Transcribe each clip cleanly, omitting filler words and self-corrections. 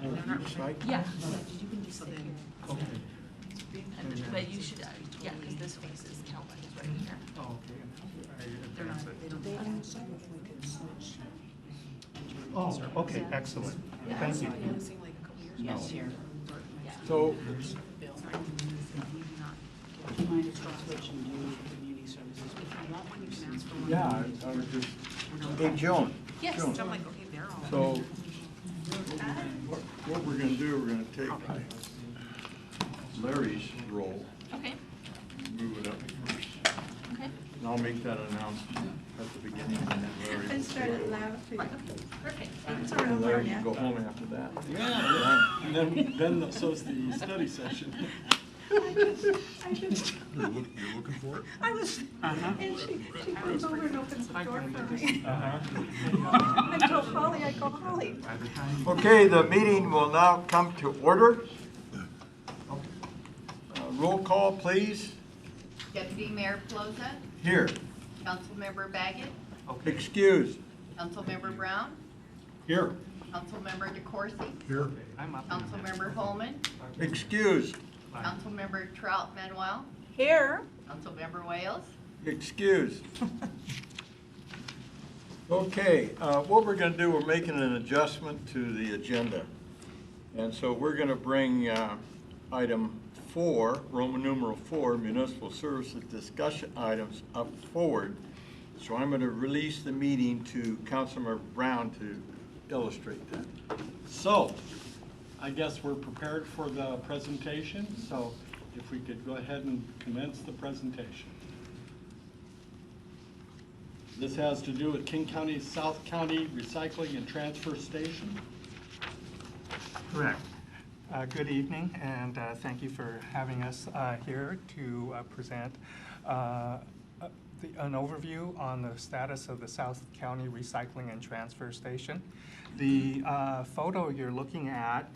Yeah, you can just sit here. Okay. But you should, yeah, because this faces Kelvin is right here. Oh, okay. They're not, they don't. Oh, okay, excellent. Thank you. Yes, here. So, Do you mind if I switch and do community services? If you want one, you can ask for one. yeah, I was just, hey, Joan. Yes, Joan, I'm like, okay, they're all. So, what we're gonna do, we're gonna take Larry's role, Okay, move it up first. okay. And I'll make that announcement at the beginning, and then Larry. I started laughing. Right, okay, perfect. It's And around Larry there, can go home after that. Yeah, and then so's the study session. I just, You're looking for it? I was, and she comes over and opens the door for me. Uh-huh. I told Holly, I go, Holly, Okay, the meeting will now come to order. Roll call, please. Deputy Mayor Pelosi, Here. Councilmember Baggett, Excused. Councilmember Brown, Here. Councilmember DeCoursey, Here. Councilmember Holman, Excused. Councilmember Trout Manuel, here. Councilmember Wales. Excused. Okay, what we're gonna do, we're making an adjustment to the agenda. And so we're gonna bring item 4, Roman numeral 4, municipal services discussion items up forward. So I'm gonna release the meeting to Councilmember Brown to illustrate that. So, I guess we're prepared for the presentation, so if we could go ahead and commence the presentation. This has to do with King County, South County Recycling and Transfer Station. Correct. Good evening, and thank you for having us here to present an overview on the status of the South County Recycling and Transfer Station. The photo you're looking at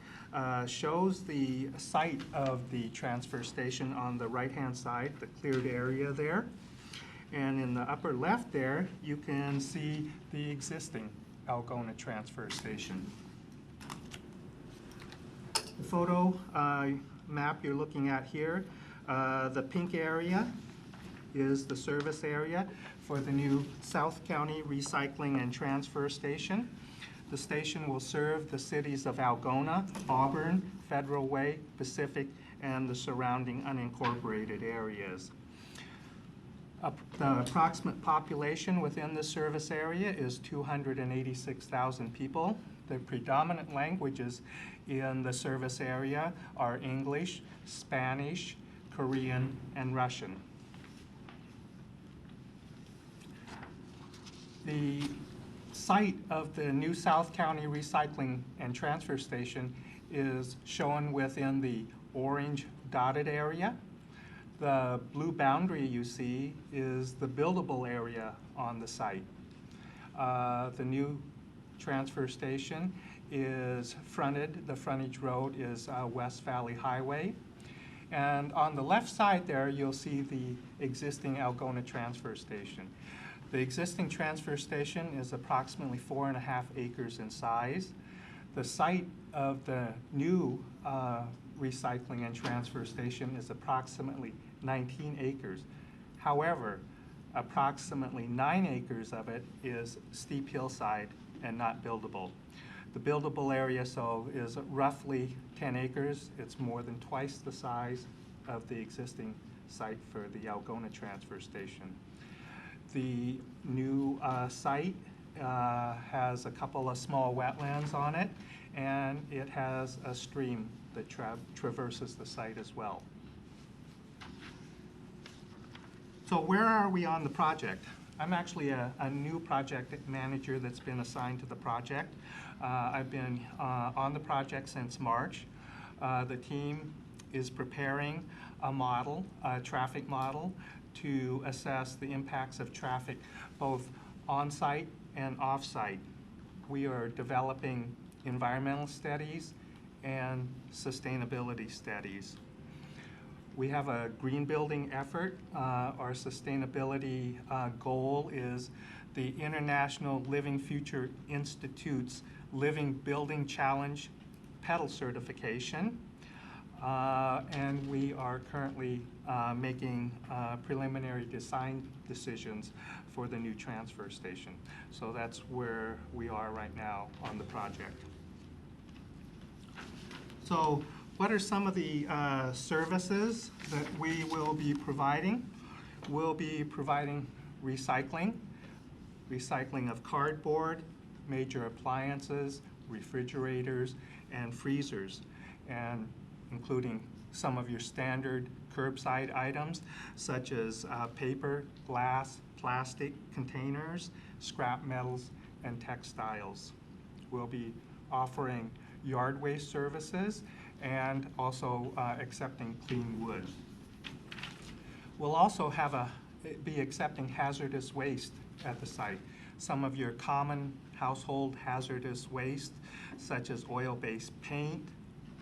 shows the site of the transfer station on the right-hand side, the cleared area there. And in the upper left there, you can see the existing Algona transfer station. The photo map you're looking at here, the pink area is the service area for the new South County Recycling and Transfer Station. The station will serve the cities of Algona, Auburn, Federal Way, Pacific, and the surrounding unincorporated areas. The approximate population within the service area is 286,000 people. The predominant languages in the service area are English, Spanish, Korean, and Russian. The site of the new South County Recycling and Transfer Station is shown within the orange dotted area. The blue boundary you see is the buildable area on the site. The new transfer station is fronted, the frontage road is West Valley Highway. And on the left side there, you'll see the existing Algona transfer station. The existing transfer station is approximately 4.5 acres in size. The site of the new recycling and transfer station is approximately 19 acres. However, approximately 9 acres of it is steep hillside and not buildable. The buildable area is roughly 10 acres. It's more than twice the size of the existing site for the Algona transfer station. The new site has a couple of small wetlands on it, and it has a stream that traverses the site as well. So where are we on the project? I'm actually a new project manager that's been assigned to the project. I've been on the project since March. The team is preparing a model, a traffic model, to assess the impacts of traffic both on-site and off-site. We are developing environmental studies and sustainability studies. We have a green building effort. Our sustainability goal is the International Living Future Institute's Living Building Challenge pedal certification. And we are currently making preliminary design decisions for the new transfer station. So that's where we are right now on the project. So what are some of the services that we will be providing? We'll be providing recycling of cardboard, major appliances, refrigerators, and freezers, and including some of your standard curbside items such as paper, glass, plastic containers, scrap metals, and textiles. We'll be offering yard waste services and also accepting clean wood. We'll also be accepting hazardous waste at the site. Some of your common household hazardous waste, such as oil-based paint,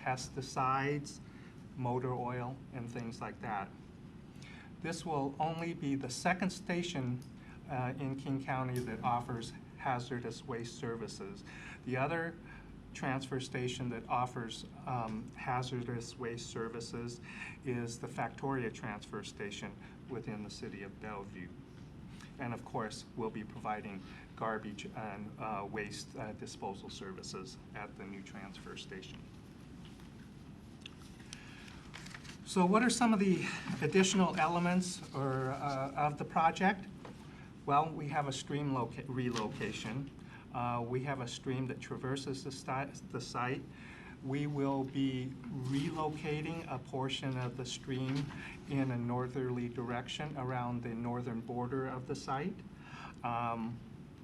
pesticides, motor oil, and things like that. This will only be the second station in King County that offers hazardous waste services. The other transfer station that offers hazardous waste services is the Factoria transfer station within the city of Bellevue. And of course, we'll be providing garbage and waste disposal services at the new transfer station. So what are some of the additional elements of the project? Well, we have a stream relocation. We have a stream that traverses the site. We will be relocating a portion of the stream in a northerly direction around the northern border of the site.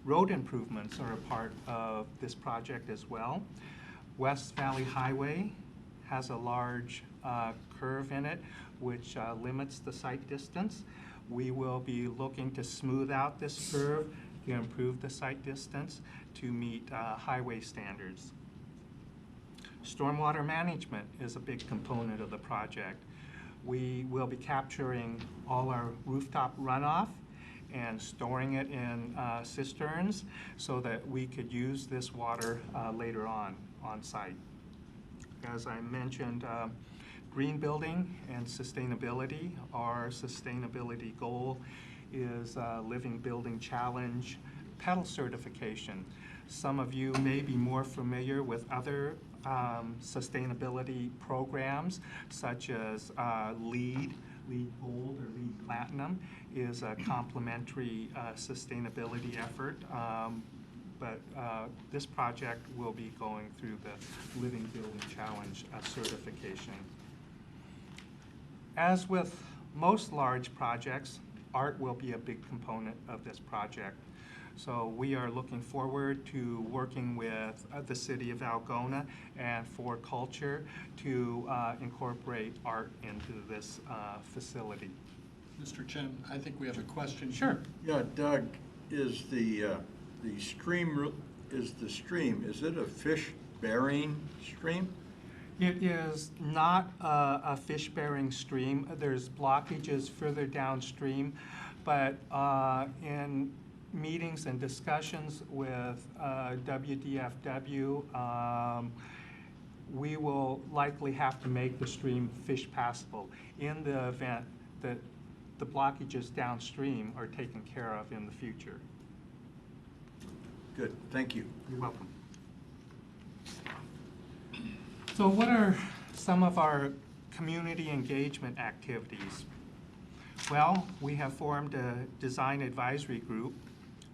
Road improvements are a part of this project as well. West Valley Highway has a large curve in it which limits the site distance. We will be looking to smooth out this curve to improve the site distance to meet highway standards. Stormwater management is a big component of the project. We will be capturing all our rooftop runoff and storing it in cisterns so that we could use this water later on site. As I mentioned, green building and sustainability. Our sustainability goal is Living Building Challenge pedal certification. Some of you may be more familiar with other sustainability programs such as LEED Gold or LEED Platinum is a complementary sustainability effort. But this project will be going through the Living Building Challenge certification. As with most large projects, art will be a big component of this project. So we are looking forward to working with the City of Algona and For Culture to incorporate art into this facility. Mr. Chen, I think we have a question. Sure. Yeah, Doug, is the stream, is it a fish-bearing stream? It is not a fish-bearing stream. There's blockages further downstream, but in meetings and discussions with WDFW, we will likely have to make the stream fish passable in the event that the blockages downstream are taken care of in the future. Good, thank you. You're welcome. So what are some of our community engagement activities? Well, we have formed a design advisory group.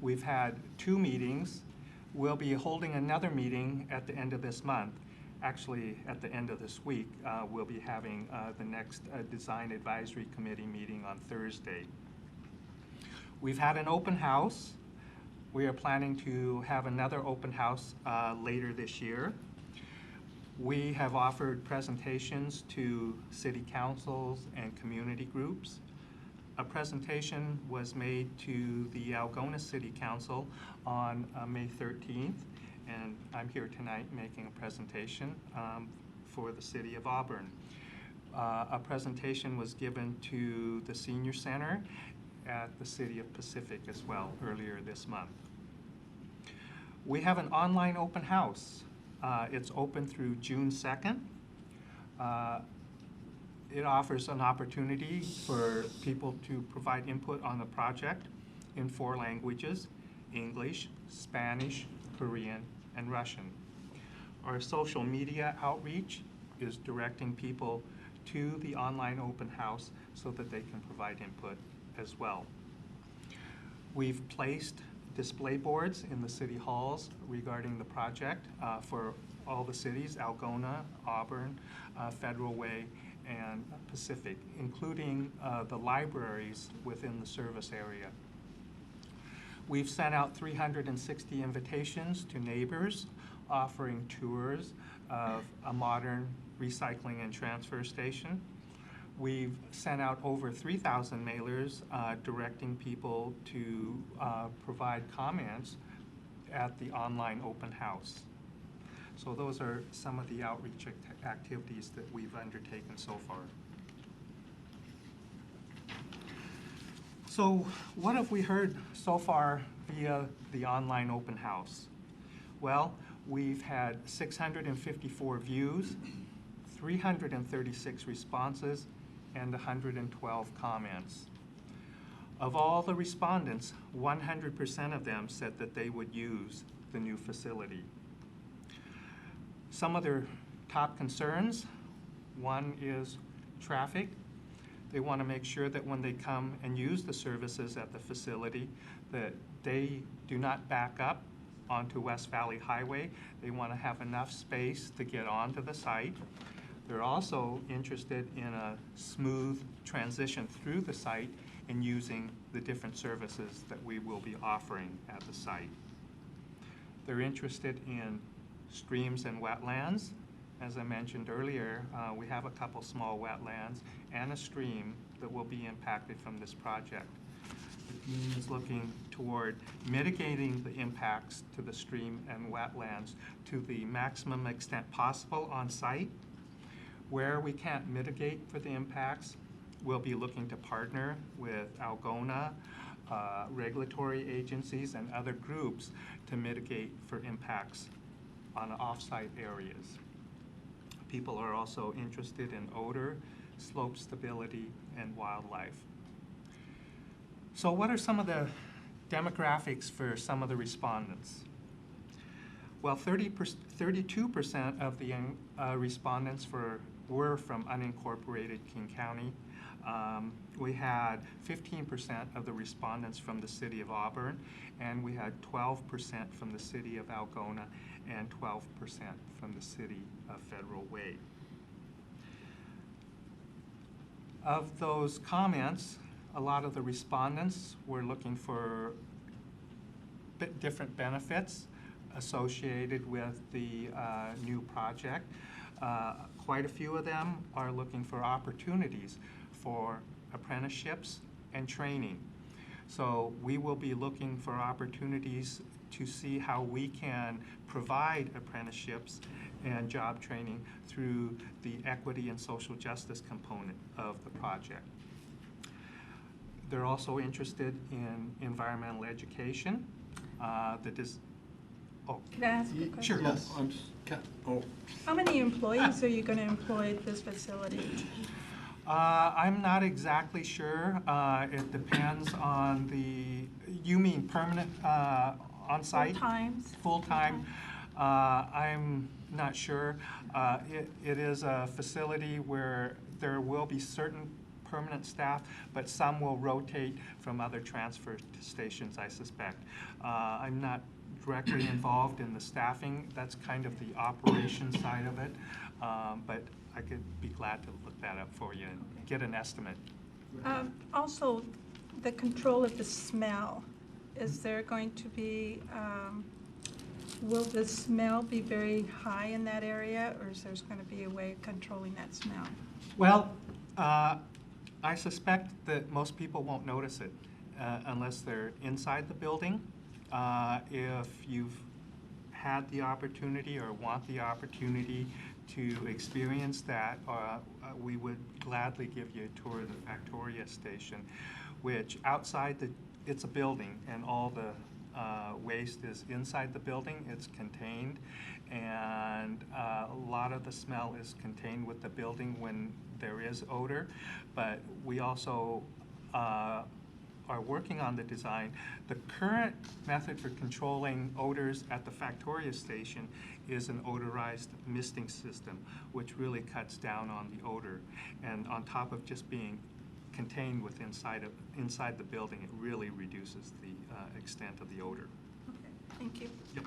We've had 2 meetings. We'll be holding another meeting at the end of this month. Actually, at the end of this week, we'll be having the next design advisory committee meeting on Thursday. We've had an open house. We are planning to have another open house later this year. We have offered presentations to city councils and community groups. A presentation was made to the Algona City Council on May 13th, and I'm here tonight making a presentation for the city of Auburn. A presentation was given to the Senior Center at the City of Pacific as well earlier this month. We have an online open house It's open through June 2nd. It offers an opportunity for people to provide input on the project in 4 languages: English, Spanish, Korean, and Russian. Our social media outreach is directing people to the online open house so that they can provide input as well. We've placed display boards in the city halls regarding the project for all the cities: Algona, Auburn, Federal Way, and Pacific, including the libraries within the service area. We've sent out 360 invitations to neighbors offering tours of a modern recycling and transfer station. We've sent out over 3,000 mailers directing people to provide comments at the online open house. So those are some of the outreach activities that we've undertaken so far. So what have we heard so far via the online open house? Well, we've had 654 views, 336 responses, and 112 comments. Of all the respondents, 100% of them said that they would use the new facility. Some of their top concerns: one is traffic. They want to make sure that when they come and use the services at the facility, that they do not back up onto West Valley Highway. They want to have enough space to get onto the site. They're also interested in a smooth transition through the site and using the different services that we will be offering at the site. They're interested in streams and wetlands. As I mentioned earlier, we have a couple small wetlands and a stream that will be impacted from this project. The team is looking toward mitigating the impacts to the stream and wetlands to the maximum extent possible on site. Where we can't mitigate for the impacts, we'll be looking to partner with Algona, regulatory agencies, and other groups to mitigate for impacts on off-site areas. People are also interested in odor, slope stability, and wildlife. So what are some of the demographics for some of the respondents? Well, 32% of the respondents were from unincorporated King County. We had 15% of the respondents from the city of Auburn, and we had 12% from the city of Algona and 12% from the city of Federal Way. Of those comments, a lot of the respondents were looking for different benefits associated with the new project. Quite a few of them are looking for opportunities for apprenticeships and training. So we will be looking for opportunities to see how we can provide apprenticeships and job training through the equity and social justice component of the project. They're also interested in environmental education. Can I ask a question? Sure. Yes. How many employees are you going to employ at this facility? I'm not exactly sure. It depends on you mean permanent on-site? Full-times? Full-time. I'm not sure. It is a facility where there will be certain permanent staff, but some will rotate from other transfer stations, I suspect. I'm not directly involved in the staffing. That's kind of the operation side of it, but I could be glad to look that up for you and get an estimate. Also, the control of the smell. Is there going to be, will the smell be very high in that area, or is there going to be a way of controlling that smell? Well, I suspect that most people won't notice it unless they're inside the building. If you've had the opportunity or want the opportunity to experience that, we would gladly give you a tour of the Factoria station, which outside it's a building, and all the waste is inside the building, it's contained, and a lot of the smell is contained with the building when there is odor. But we also are working on the design. The current method for controlling odors at the Factoria station is an odorized misting system, which really cuts down on the odor. And on top of just being contained inside the building, it really reduces the extent of the odor. Okay, thank you. Yep.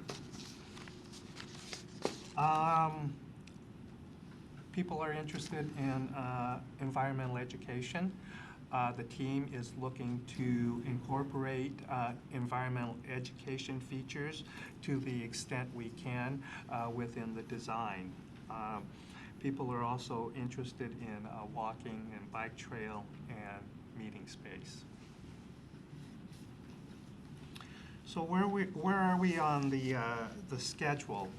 People are interested in environmental education. The team is looking to incorporate environmental education features to the extent we can within the design. People are also interested in walking and bike trail and meeting space. So where are we on the schedule?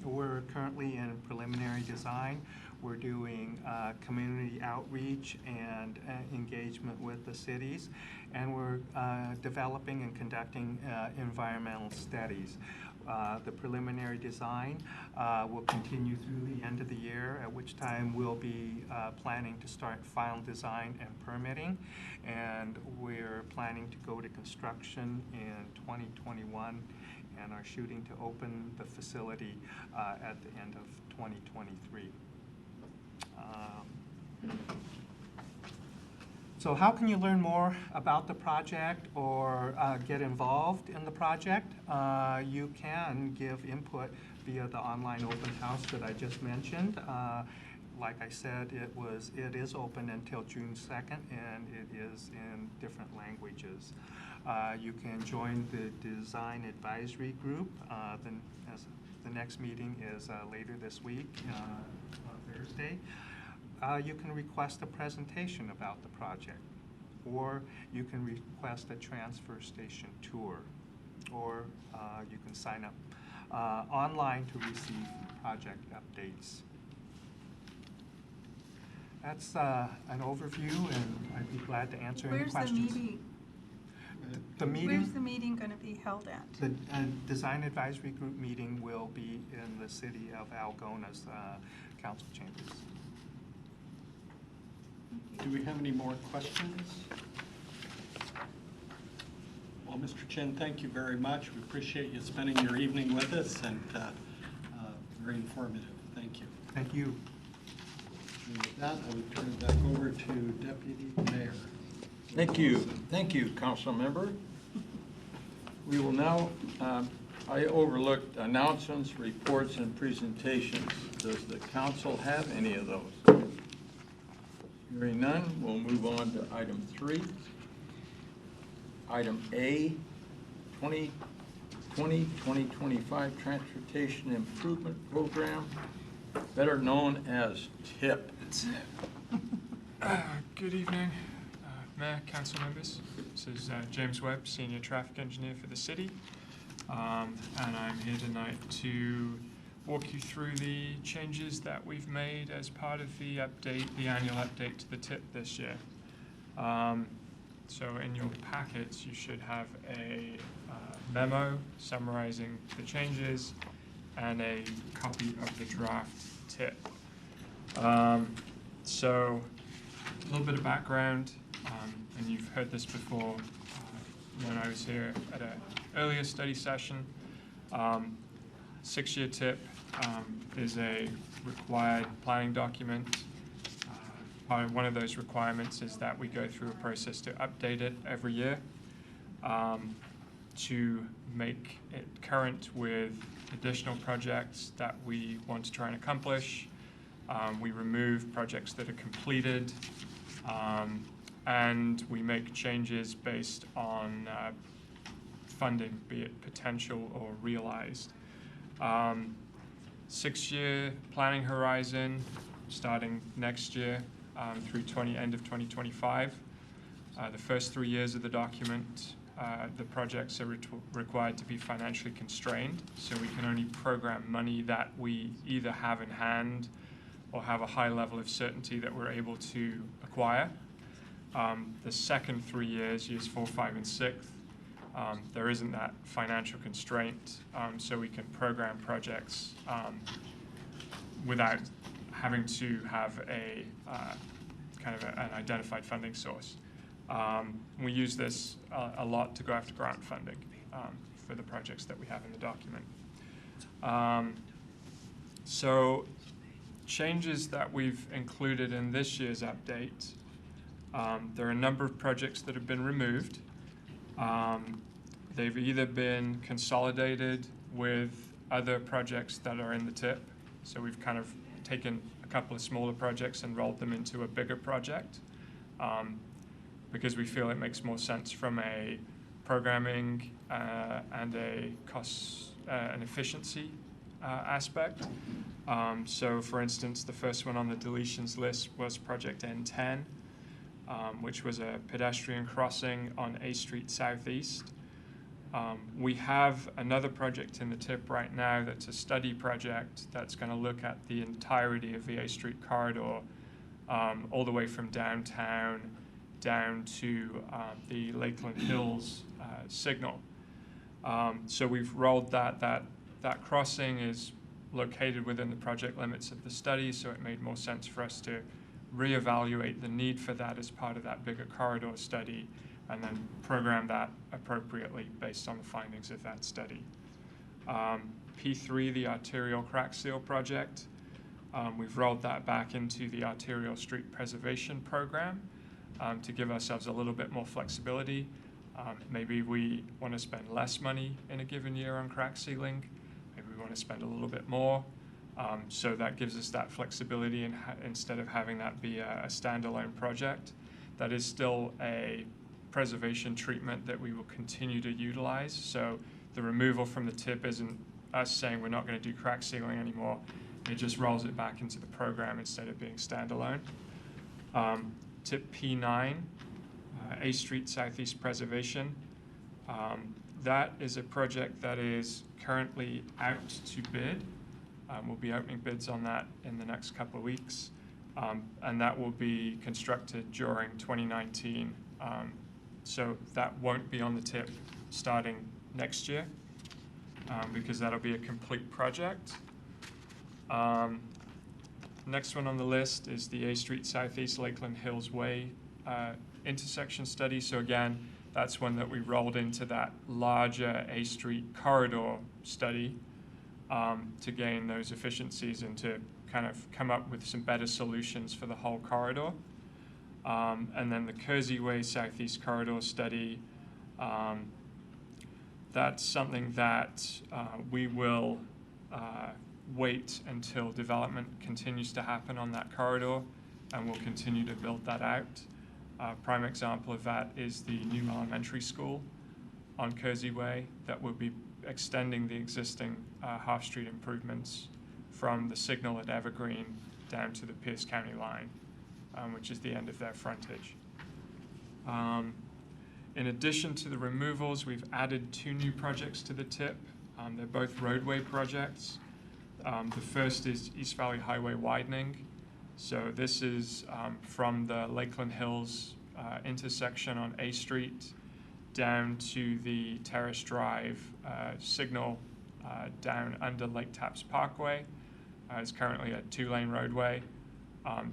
We're currently in preliminary design. We're doing community outreach and engagement with the cities, and we're developing and conducting environmental studies. The preliminary design will continue through the end of the year, at which time we'll be planning to start final design and permitting, and we're planning to go to construction in 2021 and are shooting to open the facility at the end of 2023. So how can you learn more about the project or get involved in the project? You can give input via the online open house that I just mentioned. Like I said, it is open until June 2nd, and it is in different languages. You can join the design advisory group. The next meeting is later this week, on Thursday. You can request a presentation about the project, or you can request a transfer station tour, or you can sign up online to receive project updates. That's an overview, and I'd be glad to answer any questions. Where's the meeting? The meeting? Where's the meeting going to be held at? The Design Advisory Group meeting will be in the city of Algona's council chambers. Do we have any more questions? Well, Mr. Chin, thank you very much. We appreciate you spending your evening with us, and very informative. Thank you. Thank you. And with that, I would turn it back over to Deputy Mayor. Thank you. Thank you, council member. We will now, I overlooked announcements, reports, and presentations. Does the council have any of those? Hearing none, we'll move on to item 3. Item A, 2020-2025 Transportation Improvement Program, better known as TIP. Good evening, Mayor, council members. This is James Webb, Senior Traffic Engineer for the city, and I'm here tonight to walk you through the changes that we've made as part of the update, the annual update to the TIP this year. So in your packets, you should have a memo summarizing the changes and a copy of the draft TIP. So a little bit of background, and you've heard this before when I was here at an earlier study session. 6-year TIP is a required planning document. One of those requirements is that we go through a process to update it every year to make it current with additional projects that we want to try and accomplish. We remove projects that are completed, and we make changes based on funding, be it potential or realized. 6-year planning horizon starting next year through end of 2025. The first 3 years of the document, the projects are required to be financially constrained, so we can only program money that we either have in hand or have a high level of certainty that we're able to acquire. The second 3 years, years 4, 5, and 6, there isn't that financial constraint, so we can program projects without having to have a kind of an identified funding source. We use this a lot to go after grant funding for the projects that we have in the document. So changes that we've included in this year's update, there are a number of projects that have been removed. They've either been consolidated with other projects that are in the TIP. So we've kind of taken a couple of smaller projects and rolled them into a bigger project because we feel it makes more sense from a programming and a cost and efficiency aspect. So for instance, the first one on the deletions list was Project N10, which was a pedestrian crossing on A Street Southeast. We have another project in the TIP right now that's a study project that's going to look at the entirety of the A Street corridor, all the way from downtown down to the Lakeland Hills signal. So we've rolled that crossing is located within the project limits of the study, so it made more sense for us to reevaluate the need for that as part of that bigger corridor study and then program that appropriately based on the findings of that study. P3, the arterial crack seal project, we've rolled that back into the arterial street preservation program to give ourselves a little bit more flexibility. Maybe we want to spend less money in a given year on crack sealing. Maybe we want to spend a little bit more. So that gives us that flexibility instead of having that be a standalone project. That is still a preservation treatment that we will continue to utilize. So the removal from the TIP isn't us saying we're not going to do crack sealing anymore. It just rolls it back into the program instead of being standalone. TIP P9, A Street Southeast Preservation. That is a project that is currently out to bid. We'll be opening bids on that in the next couple of weeks. And that will be constructed during 2019. So that won't be on the TIP starting next year because that'll be a complete project. Next one on the list is the A Street Southeast Lakeland Hills Way intersection study. So again, that's one that we rolled into that larger A Street corridor study to gain those efficiencies and to kind of come up with some better solutions for the whole corridor. And then the Kersey Way Southeast Corridor study, that's something that we will wait until development continues to happen on that corridor, and we'll continue to build that out. Prime example of that is the new elementary school on Kersey Way that will be extending the existing half-street improvements from the signal at Evergreen down to the Pierce County line, which is the end of their frontage. In addition to the removals, we've added 2 new projects to the TIP. They're both roadway projects. The first is East Valley Highway widening. So this is from the Lakeland Hills intersection on A Street down to the Terrace Drive signal down under Lake Tapps Parkway. It's currently a 2-lane roadway.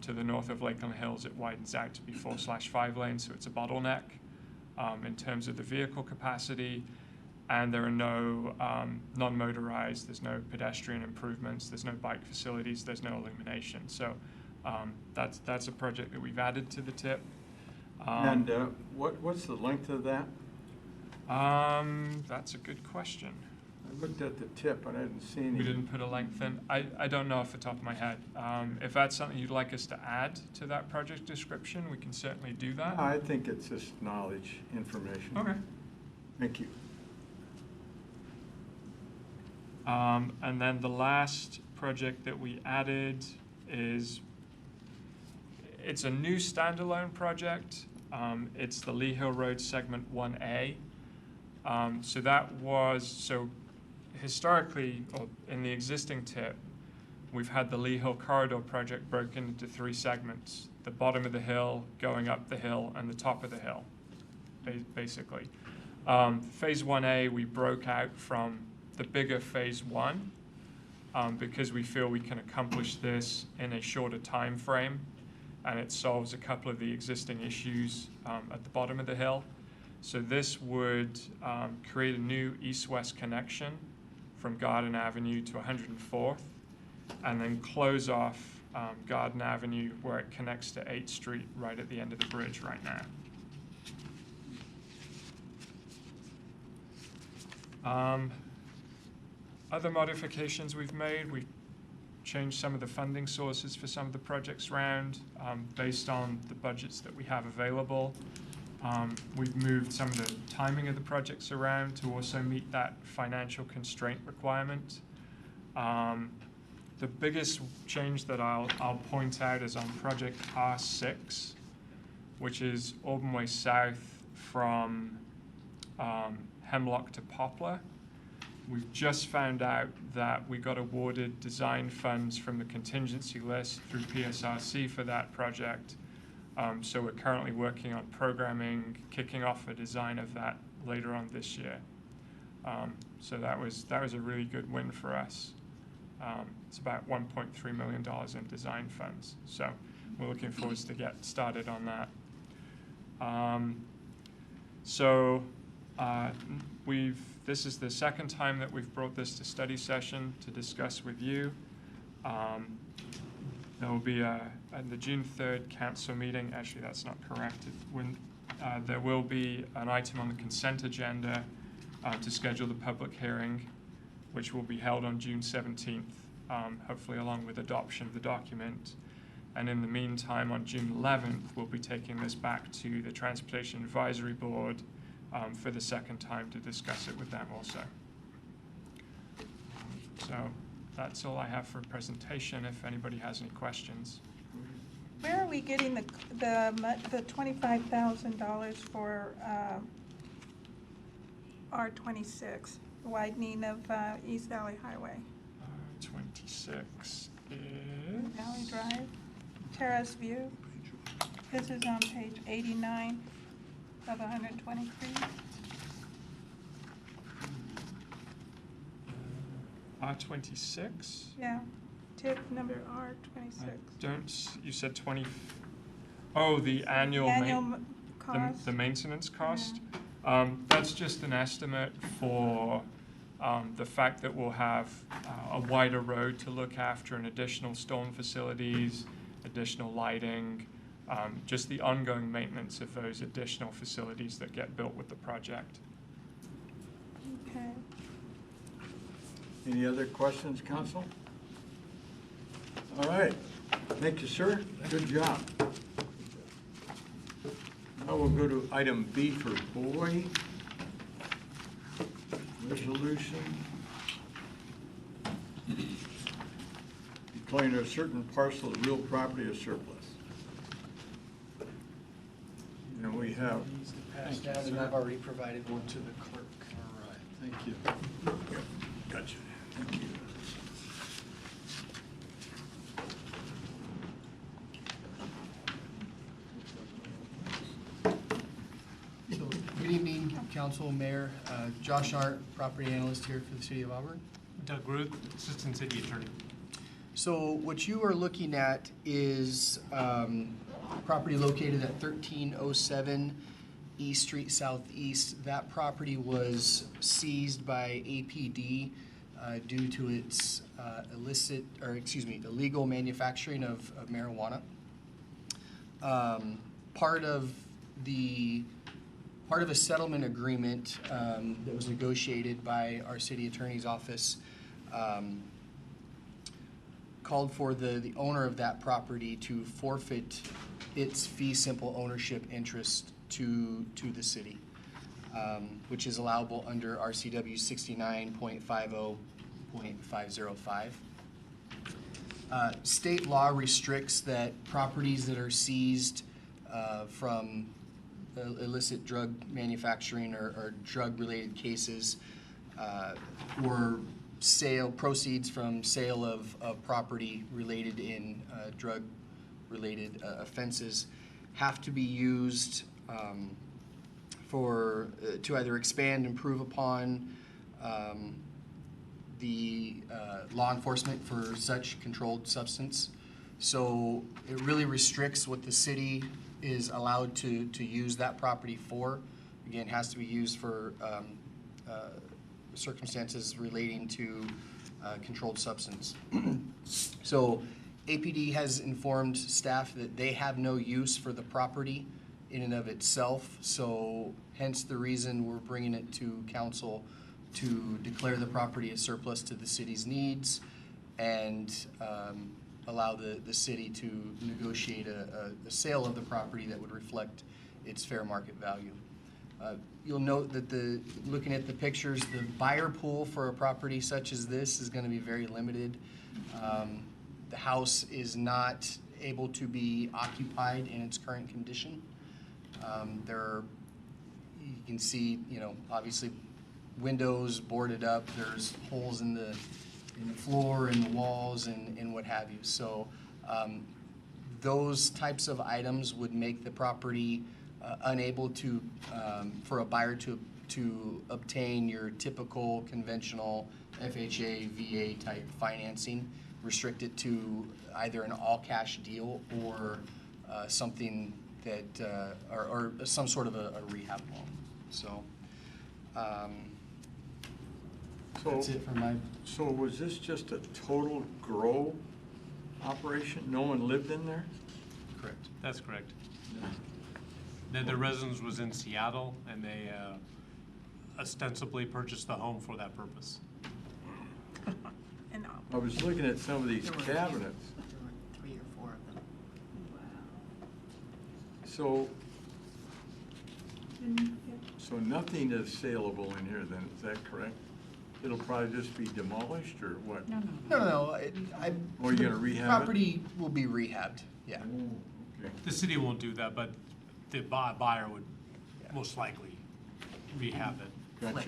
To the north of Lakeland Hills, it widens out to be 4/5 lanes, so it's a bottleneck in terms of the vehicle capacity. And there are no non-motorized, there's no pedestrian improvements, there's no bike facilities, there's no illumination. So that's a project that we've added to the TIP. And what's the length of that? That's a good question. I looked at the TIP and I didn't see any. We didn't put a length in. I don't know off the top of my head. If that's something you'd like us to add to that project description, we can certainly do that. I think it's just knowledge, information. Okay. Thank you. And then the last project that we added is, it's a new standalone project. It's the Lee Hill Road Segment 1A. So historically, or in the existing TIP, we've had the Lee Hill Corridor project broken into 3 segments: the bottom of the hill, going up the hill, and the top of the hill, basically. Phase 1A, we broke out from the bigger Phase 1 because we feel we can accomplish this in a shorter time frame, and it solves a couple of the existing issues at the bottom of the hill. So this would create a new east-west connection from Garden Avenue to 104th, and then close off Garden Avenue where it connects to 8th Street right at the end of the bridge right now. Other modifications we've made, we've changed some of the funding sources for some of the projects around based on the budgets that we have available. We've moved some of the timing of the projects around to also meet that financial constraint requirement. The biggest change that I'll point out is on project R6, which is Auburn Way South from Hemlock to Poplar. We've just found out that we got awarded design funds from the contingency list through PSRC for that project. So we're currently working on programming, kicking off a design of that later on this year. So that was a really good win for us. It's about $1.3 million in design funds. So we're looking forward to get started on that. This is the second time that we've brought this to study session to discuss with you. There will be at the June 3rd council meeting, actually that's not correct. There will be an item on the consent agenda to schedule the public hearing, which will be held on June 17th, hopefully along with adoption of the document. And in the meantime, on June 11th, we'll be taking this back to the Transportation Advisory Board for the second time to discuss it with them also. So that's all I have for a presentation, if anybody has any questions. Where are we getting the $25,000 for R26, the widening of East Valley Highway? 26 is... Valley Drive, Terrace View. This is on page 89 of 123. R26? Yeah, tip number R26. You said 20, oh, the annual Cost. the maintenance cost? That's just an estimate for the fact that we'll have a wider road to look after and additional storm facilities, additional lighting, just the ongoing maintenance of those additional facilities that get built with the project. Okay. Any other questions, council? All right. Thank you, sir. Good job. Now we'll go to item B for Boyd. Resolution. Declaring a certain parcel of real property as surplus. And we have. Passed out, and I've already provided one to the clerk. All right, thank you. Gotcha. Thank you. So, good evening, council, mayor. Josh Arndt, property analyst here for the city of Auburn. Doug Ruth, assistant city attorney. So what you are looking at is property located at 1307 East Street Southeast. That property was seized by APD due to its illegal manufacturing of marijuana. Part of a settlement agreement that was negotiated by our city attorney's office called for the owner of that property to forfeit its fee simple ownership interest to the city, which is allowable under RCW 69.50.505. State law restricts that properties that are seized from illicit drug manufacturing or drug-related cases or proceeds from sale of property related in drug-related offenses have to be used for, to either expand, improve upon the law enforcement for such controlled substance. So it really restricts what the city is allowed to use that property for. Again, it has to be used for circumstances relating to controlled substance. So APD has informed staff that they have no use for the property in and of itself, so hence the reason we're bringing it to council to declare the property as surplus to the city's needs and allow the city to negotiate a sale of the property that would reflect its fair market value. You'll note that looking at the pictures, the buyer pool for a property such as this is going to be very limited. The house is not able to be occupied in its current condition. You can see, obviously windows boarded up. There's holes in the floor and the walls and what have you. So those types of items would make the property unable to, for a buyer to obtain your typical conventional FHA, VA type financing, restrict it to either an all-cash deal or something that, or some sort of a rehab loan. So that's it for my. So was this just a total grow operation? No one lived in there? Correct. That's correct. The residence was in Seattle, and they ostensibly purchased the home for that purpose. And I was looking at some of these cabinets. There were 3 or 4 of them. So nothing is saleable in here then, is that correct? It'll probably just be demolished or what? No. No. Or you're gonna rehab it? Property will be rehabbed, yeah. Okay. The city won't do that, but the buyer would most likely rehab it. Gotcha.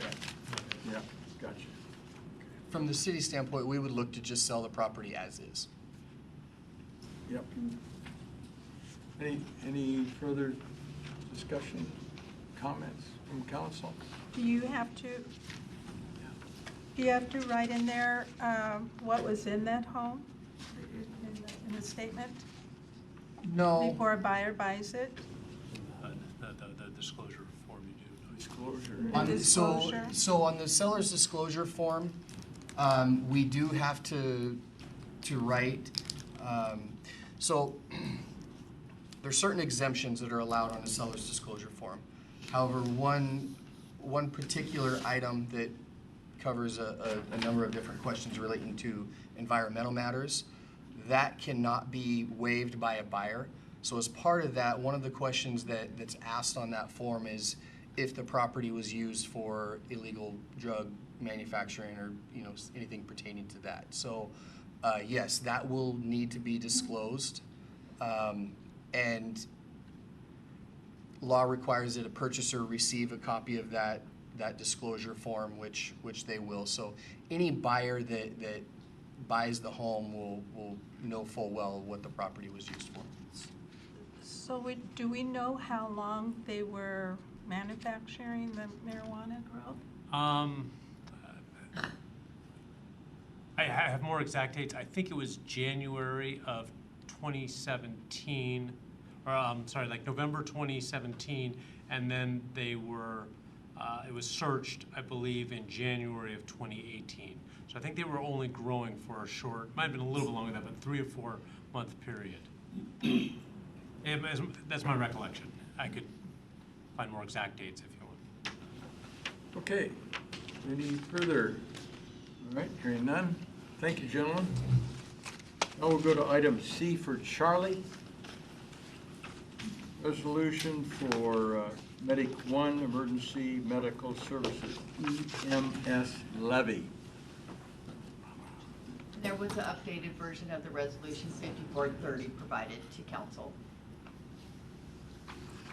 Yeah, gotcha. From the city standpoint, we would look to just sell the property as is. Yep. Any further discussion, comments from council? do you have to write in there what was in that home in the statement No. before a buyer buys it? The disclosure form you do. Disclosure. Disclosure. So on the seller's disclosure form, we do have to write, so there's certain exemptions that are allowed on a seller's disclosure form. However, one particular item that covers a number of different questions relating to environmental matters, that cannot be waived by a buyer. So as part of that, one of the questions that's asked on that form is if the property was used for illegal drug manufacturing or anything pertaining to that. So yes, that will need to be disclosed, and law requires that a purchaser receive a copy of that disclosure form, which they will. So any buyer that buys the home will know full well what the property was used for. So do we know how long they were manufacturing the marijuana growth? I have more exact dates. I think it was January of 2017, or like November 2017, and then they were, it was searched, I believe, in January of 2018. So I think they were only growing for a short, might have been a little bit longer than that, but 3 or 4 month period. That's my recollection. I could find more exact dates if you want. Okay, any further? All right, hearing none. Thank you, gentlemen. Now we'll go to item C for Charlie. Resolution for Medic 1 Emergency Medical Services, EMS levy. There was an updated version of the resolution 5430 provided to council.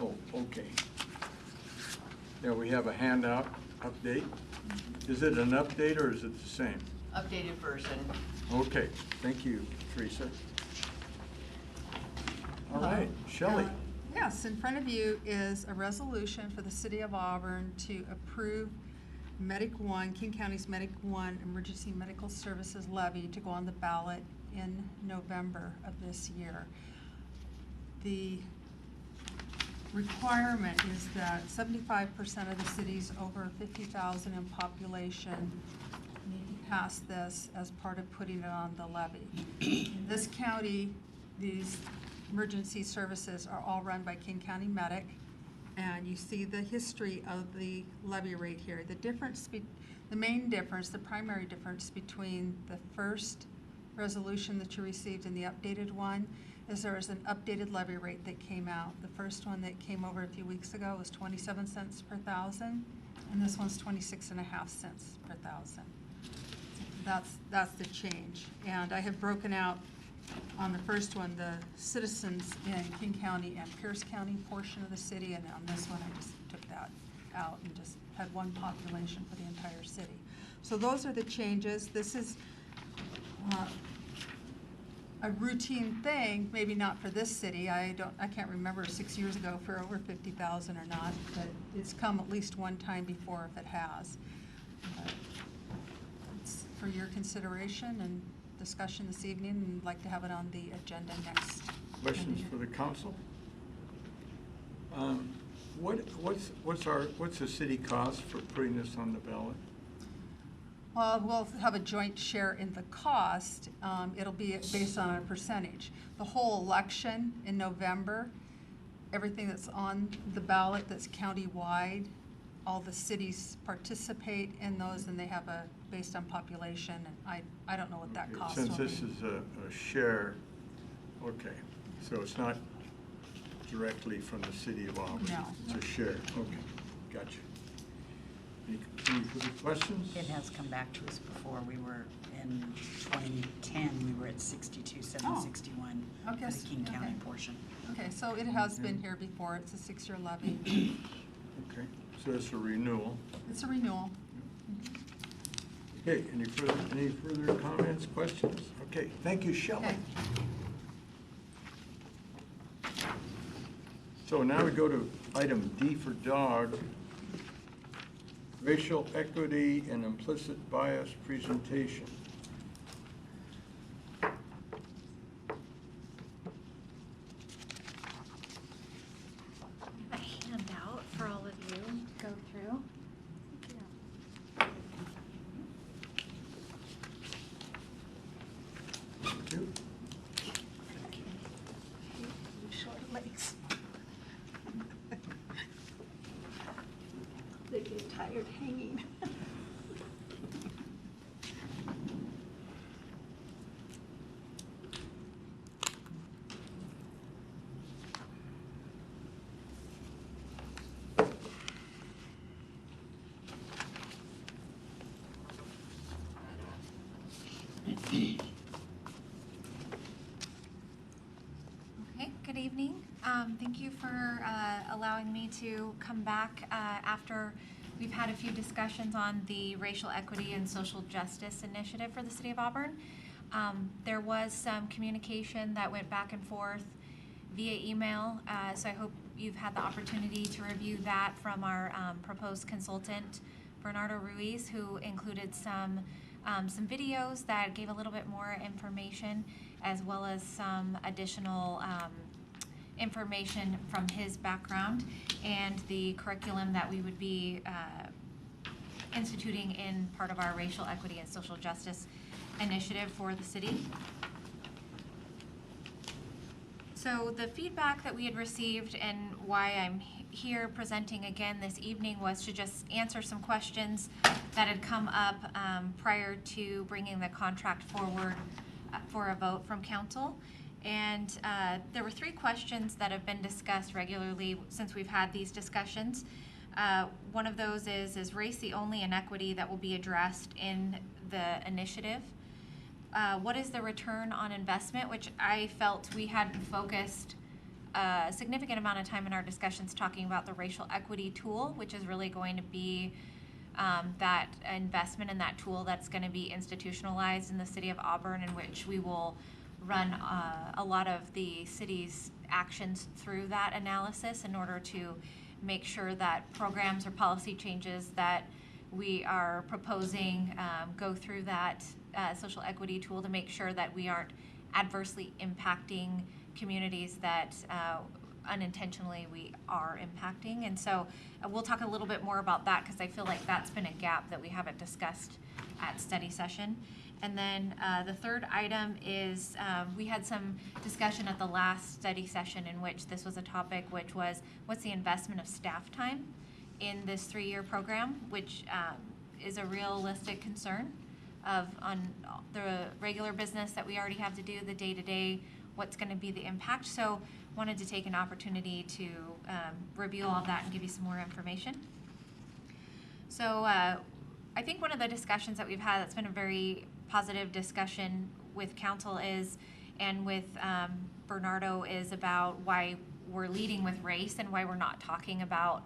Oh, okay. Yeah, we have a handout update. Is it an update or is it the same? Updated version. Okay, thank you, Teresa. All right, Shelley. Yes, in front of you is a resolution for the City of Auburn to approve Medic One, King County's Medic One Emergency Medical Services levy to go on the ballot in November of this year. The requirement is that 75% of the cities over 50,000 in population need to pass this as part of putting it on the levy. In this county, these emergency services are all run by King County Medic, and you see the history of the levy rate here. The main difference, the primary difference between the first resolution that you received and the updated one is there is an updated levy rate that came out. The first one that came over a few weeks ago was 27 cents per thousand, and this one's 26.5 cents per thousand. That's the change. And I have broken out on the first one the citizens in King County and Pierce County portion of the city, and on this one I just took that out and just had one population for the entire city. So those are the changes. This is a routine thing, maybe not for this city. I can't remember 6 years ago for over 50,000 or not, but it's come at least one time before if it has. It's for your consideration and discussion this evening, and I'd like to have it on the agenda next. Questions for the council? What's the city cost for putting this on the ballot? Well, we'll have a joint share in the cost. It'll be based on a percentage. The whole election in November, everything that's on the ballot that's county-wide, all the cities participate in those, and they have a based on population, and I don't know what that cost will be. Since this is a share, okay, so it's not directly from the city of Auburn. No. It's a share, okay, gotcha. Any further questions? It has come back to us before. We were in 2010, we were at 62,761 Okay. for the King County Okay. portion. Okay, so it has been here before. It's a 6-year levy. Okay, so it's a renewal. It's a renewal. Okay, any further comments, questions? Okay, thank you, Shelley. Okay. So now we go to item D for dog, racial equity and implicit bias presentation. A handout for all of you to go through. Thank you. Short legs. They get tired hanging. Okay, good evening. Thank you for allowing me to come back after we've had a few discussions on the Racial Equity and Social Justice Initiative for the City of Auburn. There was some communication that went back and forth via email, so I hope you've had the opportunity to review that from our proposed consultant, Bernardo Ruiz, who included some videos that gave a little bit more information, as well as some additional information from his background and the curriculum that we would be instituting in part of our Racial Equity and Social Justice Initiative for the city. So the feedback that we had received and why I'm here presenting again this evening was to just answer some questions that had come up prior to bringing the contract forward for a vote from council. And there were 3 questions that have been discussed regularly since we've had these discussions. One of those is race the only inequity that will be addressed in the initiative? What is the return on investment, which I felt we had focused a significant amount of time in our discussions talking about the racial equity tool, which is really going to be that investment in that tool that's going to be institutionalized in the city of Auburn, in which we will run a lot of the city's actions through that analysis in order to make sure that programs or policy changes that we are proposing go through that social equity tool to make sure that we aren't adversely impacting communities that unintentionally we are impacting. And so we'll talk a little bit more about that because I feel like that's been a gap that we haven't discussed at study session. And then the third item is we had some discussion at the last study session in which this was a topic, which was what's the investment of staff time in this 3-year program, which is a realistic concern on the regular business that we already have to do, the day-to-day, what's going to be the impact. So wanted to take an opportunity to review all of that and give you some more information. So I think one of the discussions that we've had that's been a very positive discussion with council is, and with Bernardo, is about why we're leading with race and why we're not talking about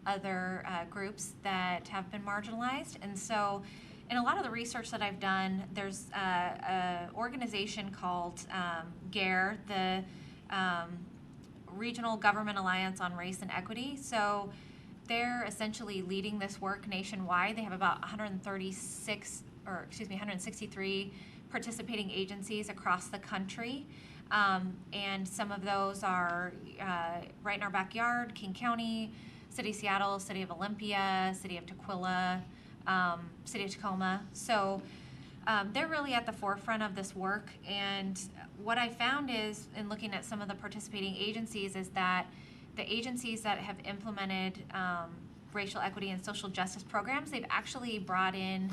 other groups that have been marginalized. And so in a lot of the research that I've done, there's an organization called GARE, the Regional Government Alliance on Race and Equity. So they're essentially leading this work nationwide. They have about 163 participating agencies across the country. And some of those are right in our backyard: King County, City of Seattle, City of Olympia, City of Tukwila, City of Tacoma. So they're really at the forefront of this work. And what I found is, in looking at some of the participating agencies, is that the agencies that have implemented racial equity and social justice programs, they've actually brought in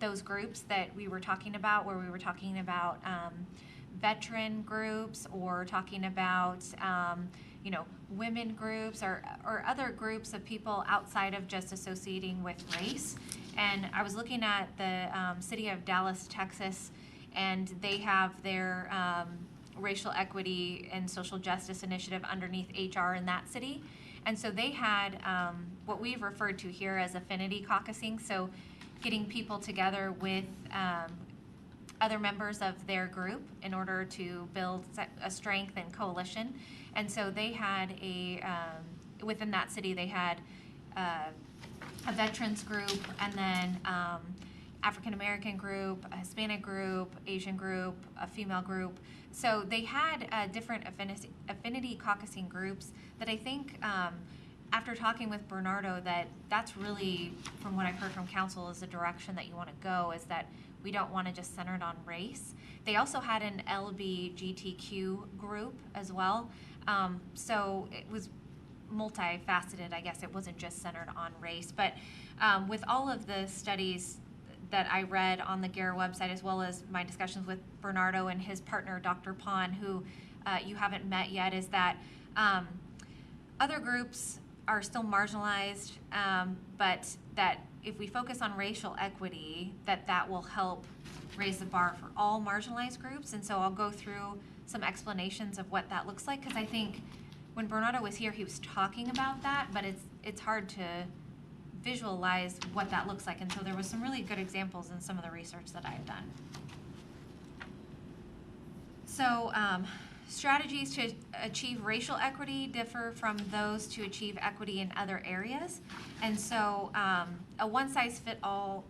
those groups that we were talking about, where we were talking about veteran groups, or talking about women groups, or other groups of people outside of just associating with race. And I was looking at the city of Dallas, Texas, and they have their racial equity and social justice initiative underneath HR in that city. And so they had what we've referred to here as affinity caucusing, so getting people together with other members of their group in order to build a strength and coalition. And so they had within that city, they had a veterans group, and then African American group, a Hispanic group, Asian group, a female group. So they had different affinity caucusing groups that I think, after talking with Bernardo, that's really, from what I've heard from council, is the direction that you want to go, is that we don't want to just center it on race. They also had an LGBTQ group as well. So it was multifaceted, I guess. It wasn't just centered on race. But with all of the studies that I read on the GARE website, as well as my discussions with Bernardo and his partner, Dr. Pon, who you haven't met yet, is that other groups are still marginalized, but that if we focus on racial equity, that will help raise the bar for all marginalized groups. And so I'll go through some explanations of what that looks like, because I think when Bernardo was here, he was talking about that, but it's hard to visualize what that looks like. And so there was some really good examples in some of the research that I had done. So strategies to achieve racial equity differ from those to achieve equity in other areas. And so a one-size-fit-all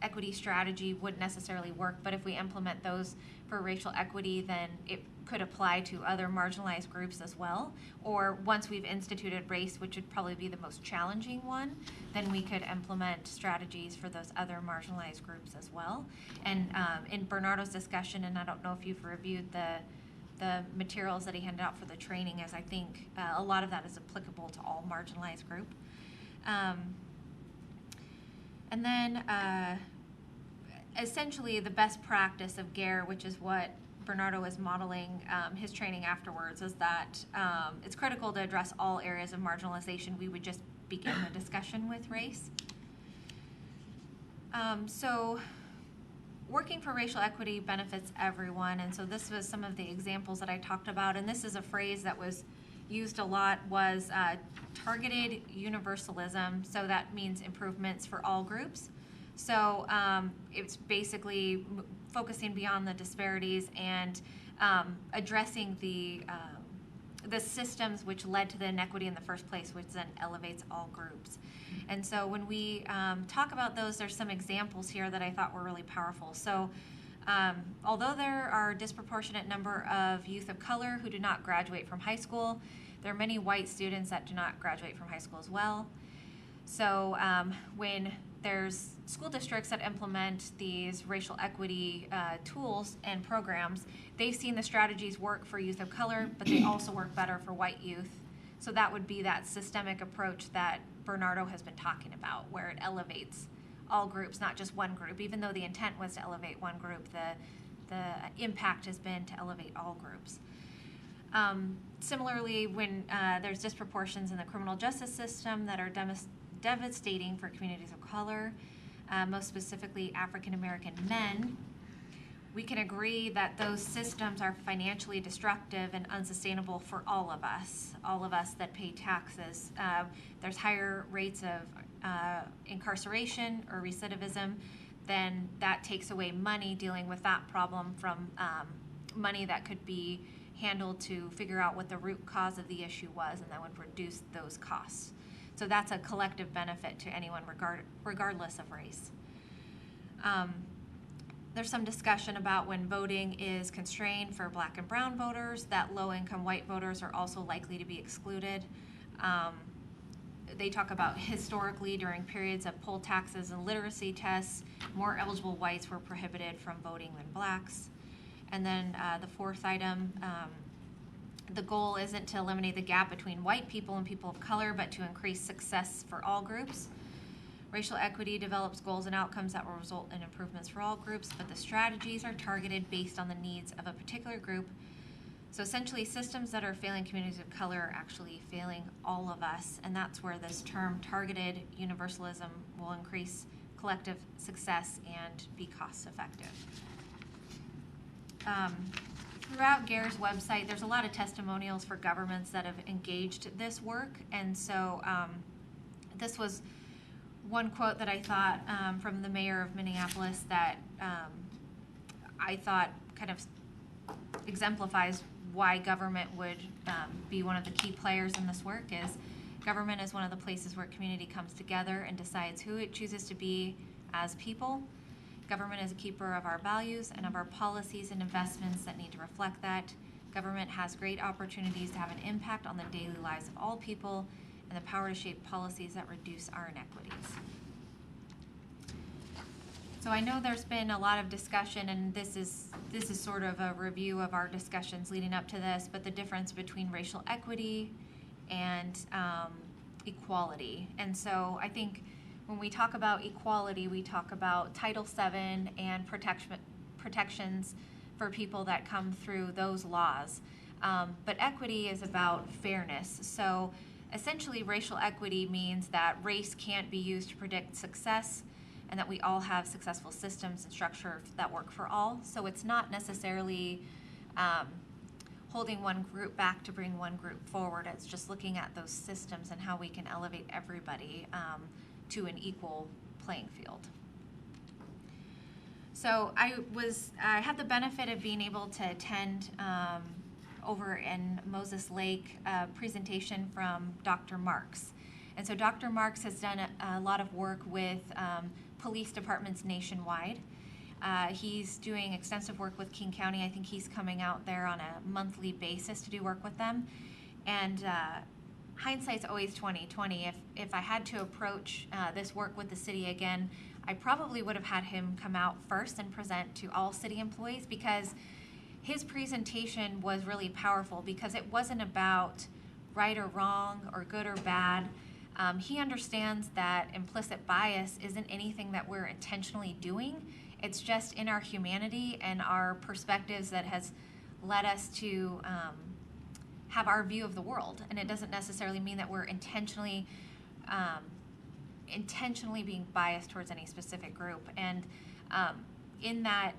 equity strategy wouldn't necessarily work, but if we implement those for racial equity, then it could apply to other marginalized groups as well. Or once we've instituted race, which would probably be the most challenging one, then we could implement strategies for those other marginalized groups as well. And in Bernardo's discussion, and I don't know if you've reviewed the materials that he handed out for the training, as I think a lot of that is applicable to all marginalized group. And then essentially the best practice of GARE, which is what Bernardo is modeling his training afterwards, is that it's critical to address all areas of marginalization. We would just begin the discussion with race. So working for racial equity benefits everyone, and so this was some of the examples that I talked about, and this is a phrase that was used a lot, was targeted universalism. So that means improvements for all groups. So it's basically focusing beyond the disparities and addressing the the systems which led to the inequity in the first place, which then elevates all groups. And so when we talk about those, there's some examples here that I thought were really powerful. So although there are a disproportionate number of youth of color who do not graduate from high school, there are many white students that do not graduate from high school as well. So when there's school districts that implement these racial equity tools and programs, they've seen the strategies work for youth of color, but they also work better for white youth. So that would be that systemic approach that Bernardo has been talking about, where it elevates all groups, not just one group. Even though the intent was to elevate one group, the impact has been to elevate all groups. Similarly, when there's disproportions in the criminal justice system that are devastating for communities of color, most specifically African American men, we can agree that those systems are financially destructive and unsustainable for all of us that pay taxes. There's higher rates of incarceration or recidivism, then that takes away money dealing with that problem from money that could be handled to figure out what the root cause of the issue was, and that would reduce those costs. So that's a collective benefit to anyone regardless of race. There's some discussion about when voting is constrained for black and brown voters, that low-income white voters are also likely to be excluded. They talk about historically during periods of poll taxes and literacy tests, more eligible whites were prohibited from voting than blacks. And then the fourth item, the goal isn't to eliminate the gap between white people and people of color, but to increase success for all groups. Racial equity develops goals and outcomes that will result in improvements for all groups, but the strategies are targeted based on the needs of a particular group. So essentially, systems that are failing communities of color are actually failing all of us, and that's where this term targeted universalism will increase collective success and be cost effective. Throughout GARE's website, there's a lot of testimonials for governments that have engaged this work, and so this was one quote that I thought from the mayor of Minneapolis that I thought kind of exemplifies why government would be one of the key players in this work. Is government is one of the places where community comes together and decides who it chooses to be as people. Government is a keeper of our values and of our policies and investments that need to reflect that. Government has great opportunities to have an impact on the daily lives of all people and the power to shape policies that reduce our inequities. So I know there's been a lot of discussion, and this is sort of a review of our discussions leading up to this, but the difference between racial equity and equality. And so I think when we talk about equality, we talk about Title VII and protections for people that come through those laws. But equity is about fairness. So essentially, racial equity means that race can't be used to predict success, and that we all have successful systems and structure that work for all. So it's not necessarily holding one group back to bring one group forward. It's just looking at those systems and how we can elevate everybody to an equal playing field. So I had the benefit of being able to attend over in Moses Lake a presentation from Dr. Marks. And so Dr. Marks has done a lot of work with police departments nationwide. He's doing extensive work with King County. I think he's coming out there on a monthly basis to do work with them. And hindsight's always 20/20. If I had to approach this work with the city again, I probably would have had him come out first and present to all city employees, because his presentation was really powerful, because it wasn't about right or wrong or good or bad. He understands that implicit bias isn't anything that we're intentionally doing. It's just in our humanity and our perspectives that has led us to have our view of the world. And it doesn't necessarily mean that we're intentionally being biased towards any specific group. And in that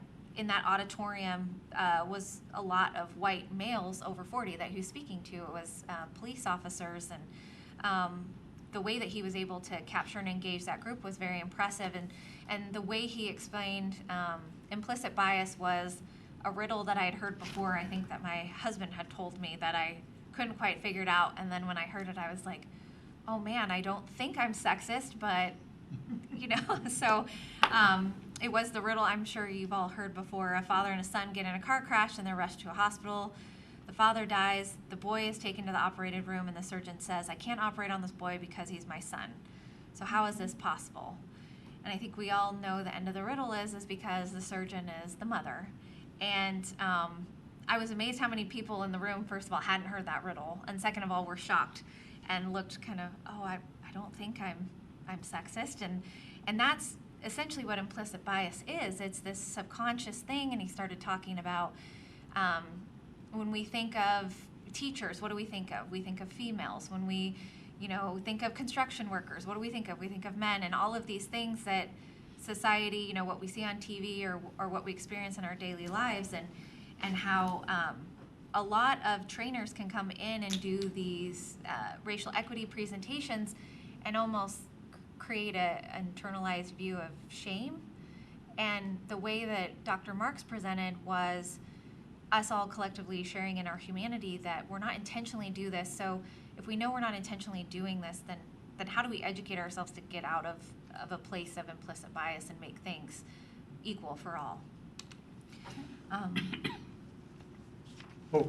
auditorium was a lot of white males over 40 that he was speaking to. It was police officers, and the way that he was able to capture and engage that group was very impressive. And the way he explained implicit bias was a riddle that I had heard before. I think that my husband had told me that I couldn't quite figure it out. And then when I heard it, I was like, oh man, I don't think I'm sexist, but you know, so it was the riddle I'm sure you've all heard before. A father and a son get in a car crash and they're rushed to a hospital. The father dies, the boy is taken to the operated room, and the surgeon says, I can't operate on this boy because he's my son. So how is this possible? And I think we all know the end of the riddle is because the surgeon is the mother. And I was amazed how many people in the room, first of all, hadn't heard that riddle, and second of all, were shocked and looked kind of, oh, I don't think I'm sexist. And that's essentially what implicit bias is. It's this subconscious thing, and he started talking about when we think of teachers, what do we think of? We think of females. When we, think of construction workers, what do we think of? We think of men, and all of these things that society, what we see on TV or what we experience in our daily lives, and how a lot of trainers can come in and do these racial equity presentations and almost create an internalized view of shame. And the way that Dr. Marks presented was us all collectively sharing in our humanity that we're not intentionally do this. So if we know we're not intentionally doing this, then how do we educate ourselves to get out of a place of implicit bias and make things equal for all? Oh,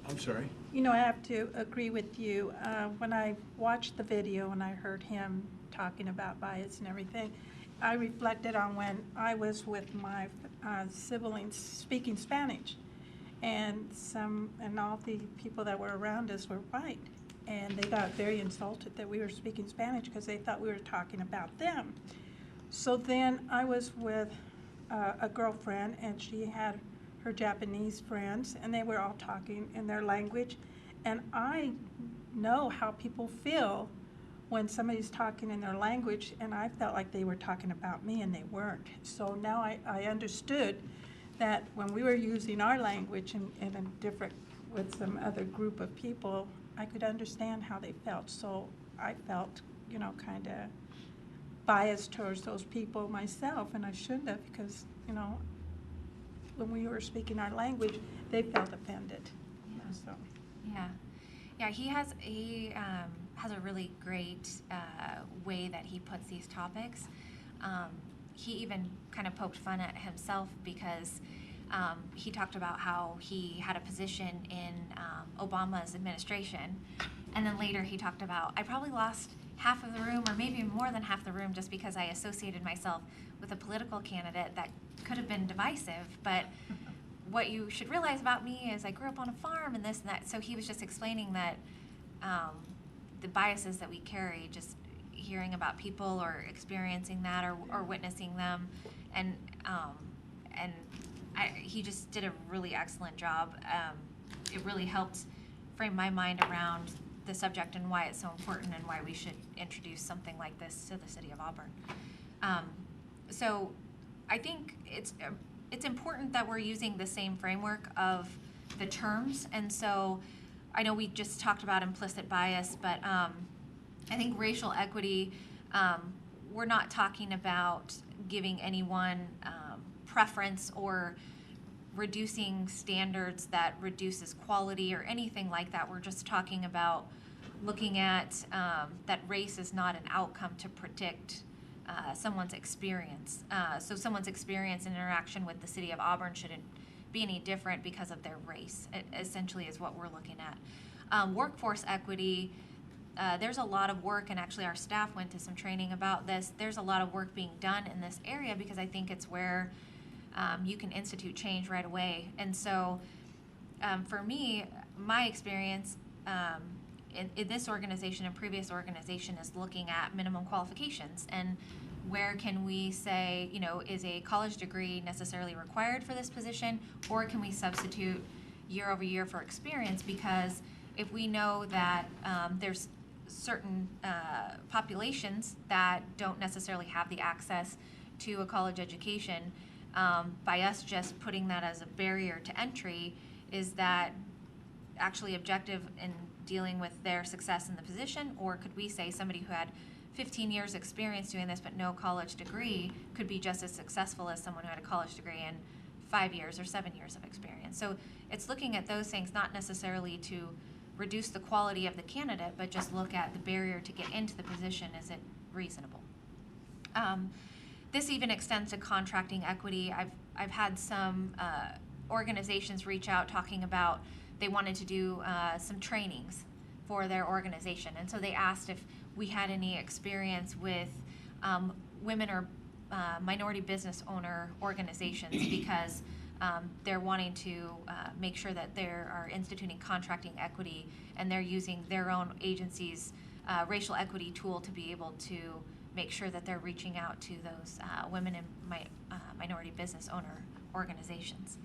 I'm sorry. I have to agree with you. When I watched the video and I heard him talking about bias and everything, I reflected on when I was with my siblings speaking Spanish, and all the people that were around us were white, and they got very insulted that we were speaking Spanish because they thought we were talking about them. So then I was with a girlfriend, and she had her Japanese friends, and they were all talking in their language. And I know how people feel when somebody's talking in their language, and I felt like they were talking about me, and they weren't. So now I understood that when we were using our language in a different, with some other group of people, I could understand how they felt. So I felt, kind of biased towards those people myself, and I shouldn't have, because, when we were speaking our language, they felt offended. Yeah. So. Yeah, he has a really great way that he puts these topics. He even kind of poked fun at himself because he talked about how he had a position in Obama's administration, and then later he talked about, I probably lost half of the room, or maybe more than half the room, just because I associated myself with a political candidate that could have been divisive. But what you should realize about me is I grew up on a farm and this and that. So he was just explaining that the biases that we carry, just hearing about people or experiencing that or witnessing them, and he just did a really excellent job. It really helped frame my mind around the subject and why it's so important and why we should introduce something like this to the city of Auburn. So I think it's important that we're using the same framework of the terms. And so I know we just talked about implicit bias, but I think racial equity, we're not talking about giving anyone preference or reducing standards that reduces quality or anything like that. We're just talking about looking at that race is not an outcome to predict someone's experience. So someone's experience and interaction with the city of Auburn shouldn't be any different because of their race, essentially is what we're looking at. Workforce equity, there's a lot of work, and actually our staff went to some training about this. There's a lot of work being done in this area because I think it's where you can institute change right away. And so for me, my experience in this organization and previous organization is looking at minimum qualifications and where can we say, is a college degree necessarily required for this position, or can we substitute year over year for experience? Because if we know that there's certain populations that don't necessarily have the access to a college education, by us just putting that as a barrier to entry, is that actually objective in dealing with their success in the position? Or could we say somebody who had 15 years experience doing this but no college degree could be just as successful as someone who had a college degree and 5 years or 7 years of experience? So it's looking at those things, not necessarily to reduce the quality of the candidate, but just look at the barrier to get into the position. Is it reasonable? This even extends to contracting equity. I've had some organizations reach out talking about they wanted to do some trainings for their organization, and so they asked if we had any experience with women or minority business owner organizations, because they're wanting to make sure that they are instituting contracting equity, and they're using their own agency's racial equity tool to be able to make sure that they're reaching out to those women and minority business owner organizations.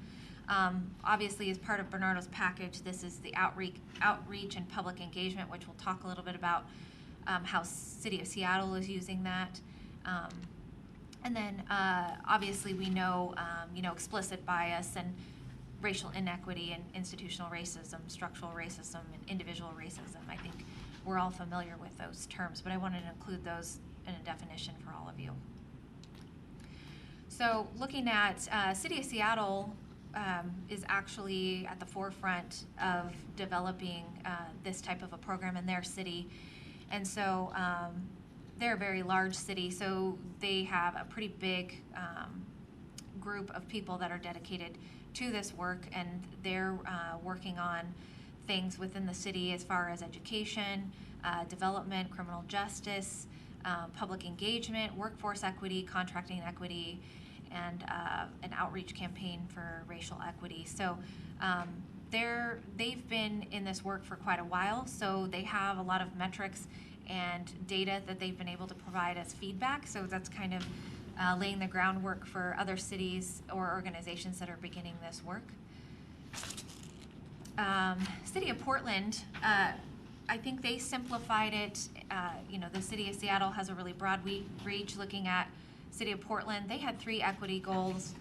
Obviously, as part of Bernardo's package, this is the outreach and public engagement, which we'll talk a little bit about how City of Seattle is using that. And then obviously we know, explicit bias and racial inequity and institutional racism, structural racism, and individual racism. I think we're all familiar with those terms, but I wanted to include those in a definition for all of you. So looking at City of Seattle is actually at the forefront of developing this type of a program in their city. And so they're a very large city, so they have a pretty big group of people that are dedicated to this work, and they're working on things within the city as far as education, development, criminal justice, public engagement, workforce equity, contracting equity, and an outreach campaign for racial equity. So they've been in this work for quite a while, so they have a lot of metrics and data that they've been able to provide as feedback. So that's kind of laying the groundwork for other cities or organizations that are beginning this work. City of Portland, I think they simplified it. The City of Seattle has a really broad reach. Looking at City of Portland, they had 3 equity goals: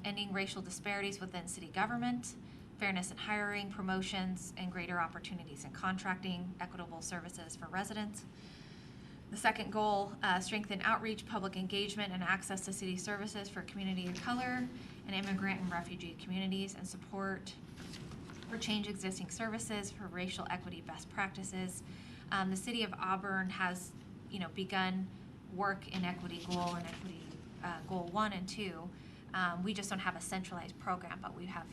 ending racial disparities within city government, fairness in hiring, promotions, and greater opportunities in contracting, equitable services for residents. The second goal, strengthen outreach, public engagement, and access to city services for community of color and immigrant and refugee communities, and support or change existing services for racial equity best practices. The City of Auburn has, begun work in equity goal and equity goal 1 and 2. We just don't have a centralized program, but we have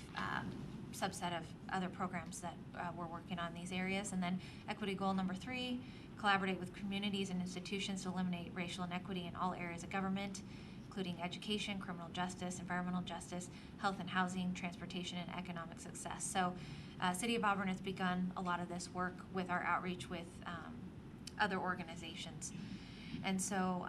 subset of other programs that we're working on in these areas. And then equity goal number 3, collaborate with communities and institutions to eliminate racial inequity in all areas of government, including education, criminal justice, environmental justice, health and housing, transportation, and economic success. So City of Auburn has begun a lot of this work with our outreach with other organizations. And so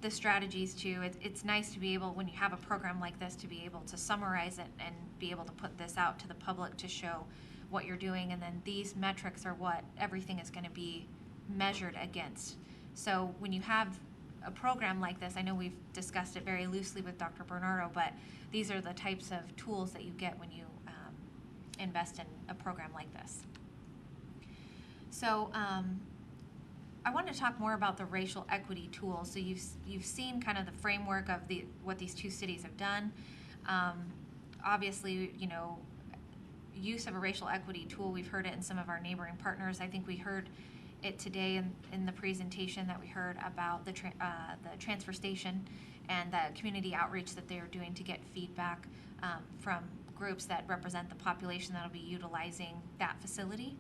the strategies too, it's nice to be able, when you have a program like this, to be able to summarize it and be able to put this out to the public to show what you're doing. And then these metrics are what everything is going to be measured against. So when you have a program like this, I know we've discussed it very loosely with Dr. Bernardo, but these are the types of tools that you get when you invest in a program like this. So I want to talk more about the racial equity tool. So you've seen kind of the framework of what these 2 cities have done. Obviously, use of a racial equity tool, we've heard it in some of our neighboring partners. I think we heard it today in the presentation that we heard about the transfer station and the community outreach that they are doing to get feedback from groups that represent the population that will be utilizing that facility.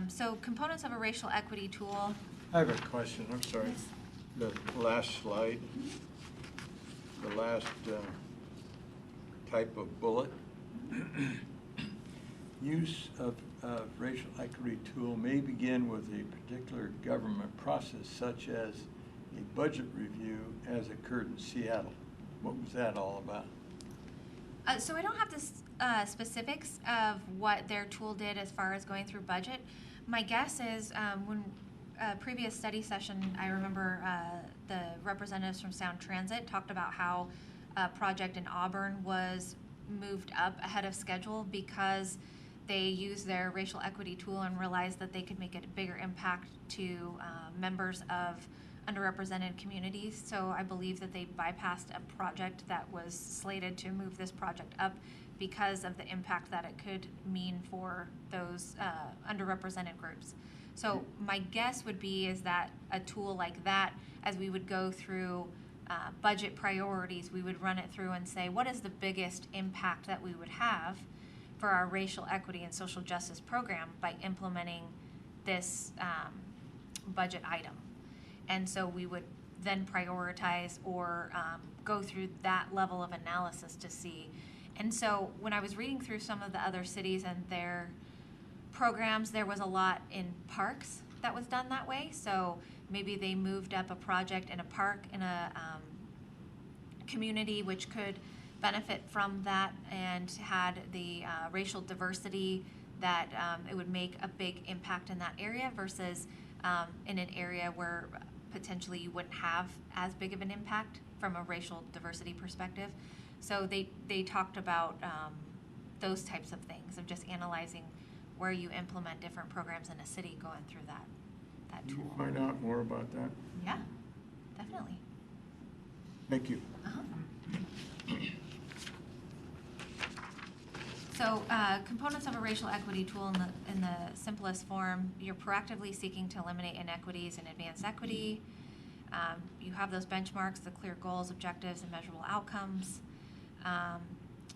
So components of a racial equity tool. I have a question, I'm sorry. The last slide, the last type of bullet. Use of racial equity tool may begin with a particular government process, such as a budget review as occurred in Seattle. What was that all about? So I don't have the specifics of what their tool did as far as going through budget. My guess is when a previous study session, I remember the representatives from Sound Transit talked about how a project in Auburn was moved up ahead of schedule because they used their racial equity tool and realized that they could make a bigger impact to members of underrepresented communities. So I believe that they bypassed a project that was slated to move this project up because of the impact that it could mean for those underrepresented groups. So my guess would be is that a tool like that, as we would go through budget priorities, we would run it through and say, what is the biggest impact that we would have for our racial equity and social justice program by implementing this budget item? And so we would then prioritize or go through that level of analysis to see. And so when I was reading through some of the other cities and their programs, there was a lot in parks that was done that way. So maybe they moved up a project in a park in a community which could benefit from that and had the racial diversity that it would make a big impact in that area versus in an area where potentially you wouldn't have as big of an impact from a racial diversity perspective. So they talked about those types of things, of just analyzing where you implement different programs in a city, going through that tool. Can you find out more about that? Yeah, definitely. Thank you. So components of a racial equity tool in the simplest form, you're proactively seeking to eliminate inequities and advance equity. You have those benchmarks, the clear goals, objectives, and measurable outcomes.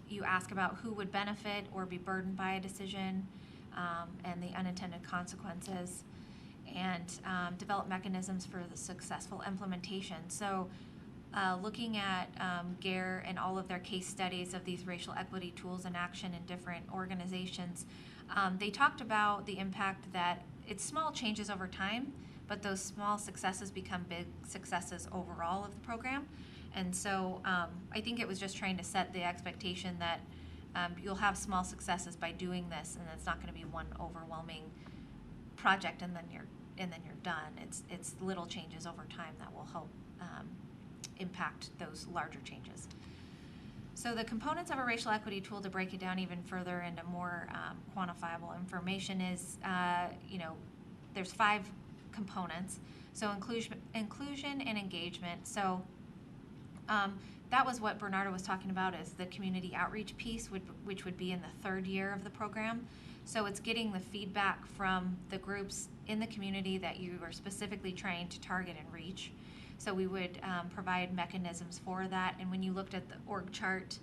You ask about who would benefit or be burdened by a decision and the unintended consequences, and develop mechanisms for the successful implementation. So looking at GARE and all of their case studies of these racial equity tools in action in different organizations, they talked about the impact that it's small changes over time, but those small successes become big successes overall of the program. And so I think it was just trying to set the expectation that you'll have small successes by doing this, and it's not going to be one overwhelming project and then you're done. It's little changes over time that will help impact those larger changes. So the components of a racial equity tool, to break it down even further into more quantifiable information, is there's 5 components. So inclusion and engagement. So that was what Bernardo was talking about, is the community outreach piece, which would be in the 3rd year of the program. So it's getting the feedback from the groups in the community that you are specifically trying to target and reach. So we would provide mechanisms for that. And when you looked at the org chart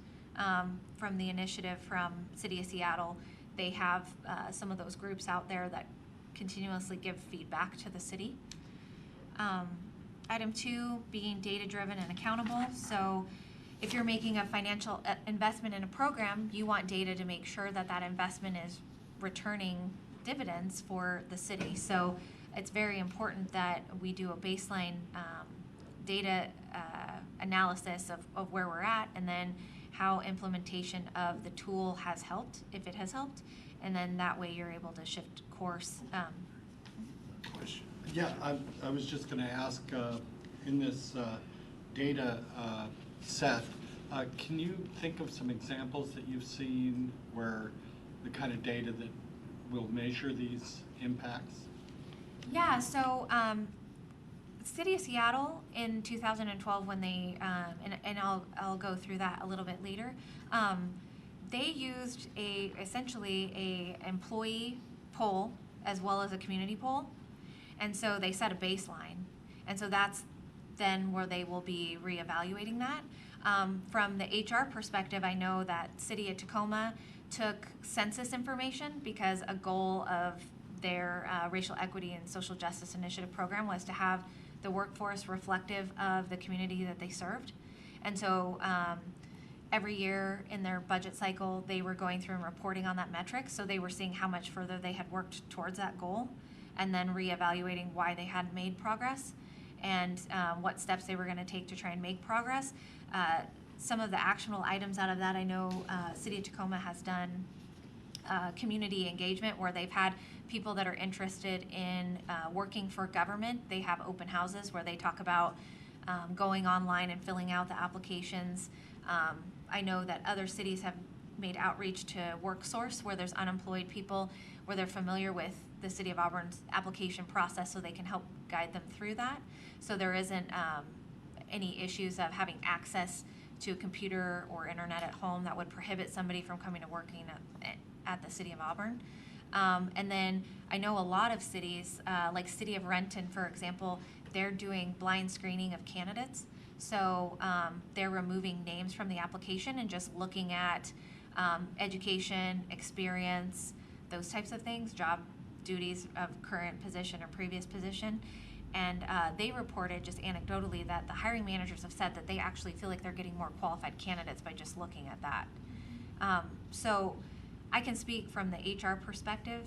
from the initiative from City of Seattle, they have some of those groups out there that continuously give feedback to the city. Item 2, being data-driven and accountable. So if you're making a financial investment in a program, you want data to make sure that that investment is returning dividends for the city. So it's very important that we do a baseline data analysis of where we're at, and then how implementation of the tool has helped, if it has helped, and then that way you're able to shift course. Yeah, I was just going to ask, in this data set, can you think of some examples that you've seen where the kind of data that will measure these impacts? Yeah, so City of Seattle in 2012, when they, and I'll go through that a little bit later, they used essentially a employee poll as well as a community poll. And so they set a baseline. And so that's then where they will be reevaluating that. From the HR perspective, I know that City of Tacoma took census information because a goal of their Racial Equity and Social Justice Initiative program was to have the workforce reflective of the community that they served. And so every year in their budget cycle, they were going through and reporting on that metric. So they were seeing how much further they had worked towards that goal, and then reevaluating why they hadn't made progress and what steps they were going to take to try and make progress. Some of the actionable items out of that, I know City of Tacoma has done community engagement where they've had people that are interested in working for government. They have open houses where they talk about going online and filling out the applications. I know that other cities have made outreach to WorkSource where there's unemployed people, where they're familiar with the City of Auburn's application process so they can help guide them through that. So there isn't any issues of having access to a computer or internet at home that would prohibit somebody from coming to working at the city of Auburn. And then I know a lot of cities, like City of Renton, for example, they're doing blind screening of candidates. So they're removing names from the application and just looking at education, experience, those types of things, job duties of current position or previous position. And they reported just anecdotally that the hiring managers have said that they actually feel like they're getting more qualified candidates by just looking at that. So I can speak from the HR perspective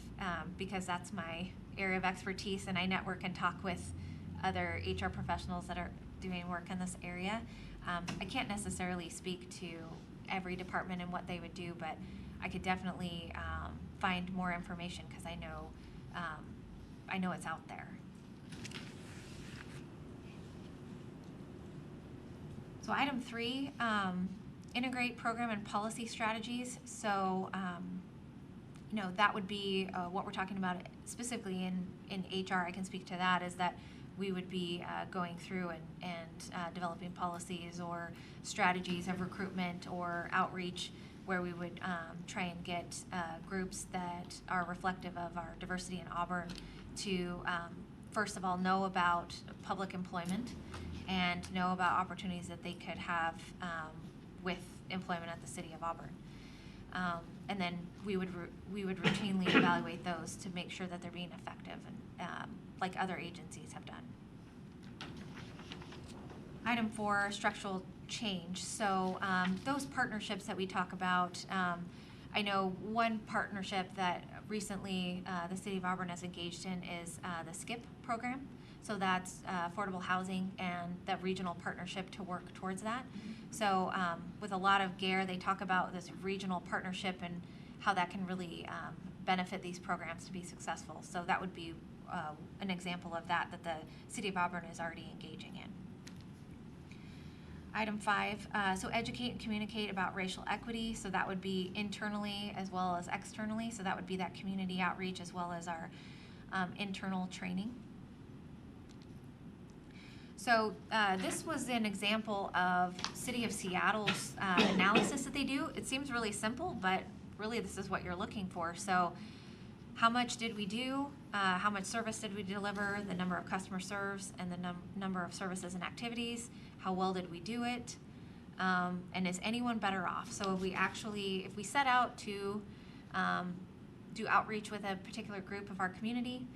because that's my area of expertise, and I network and talk with other HR professionals that are doing work in this area. I can't necessarily speak to every department and what they would do, but I could definitely find more information because I know it's out there. So item 3, integrate program and policy strategies. So, that would be what we're talking about specifically in HR. I can speak to that, is that we would be going through and developing policies or strategies of recruitment or outreach where we would try and get groups that are reflective of our diversity in Auburn to, first of all, know about public employment and know about opportunities that they could have with employment at the city of Auburn. And then we would routinely evaluate those to make sure that they're being effective, and like other agencies have done. Item 4, structural change. So those partnerships that we talk about, I know one partnership that recently the city of Auburn has engaged in is the SKIP program. So that's affordable housing and that regional partnership to work towards that. So with a lot of GARE, they talk about this regional partnership and how that can really benefit these programs to be successful. So that would be an example of that the city of Auburn is already engaging in. Item 5, so educate and communicate about racial equity. So that would be internally as well as externally. So that would be that community outreach as well as our internal training. So this was an example of City of Seattle's analysis that they do. It seems really simple, but really this is what you're looking for. So how much did we do? How much service did we deliver? The number of customer serves and the number of services and activities. How well did we do it? And is anyone better off? So if we set out to do outreach with a particular group of our community,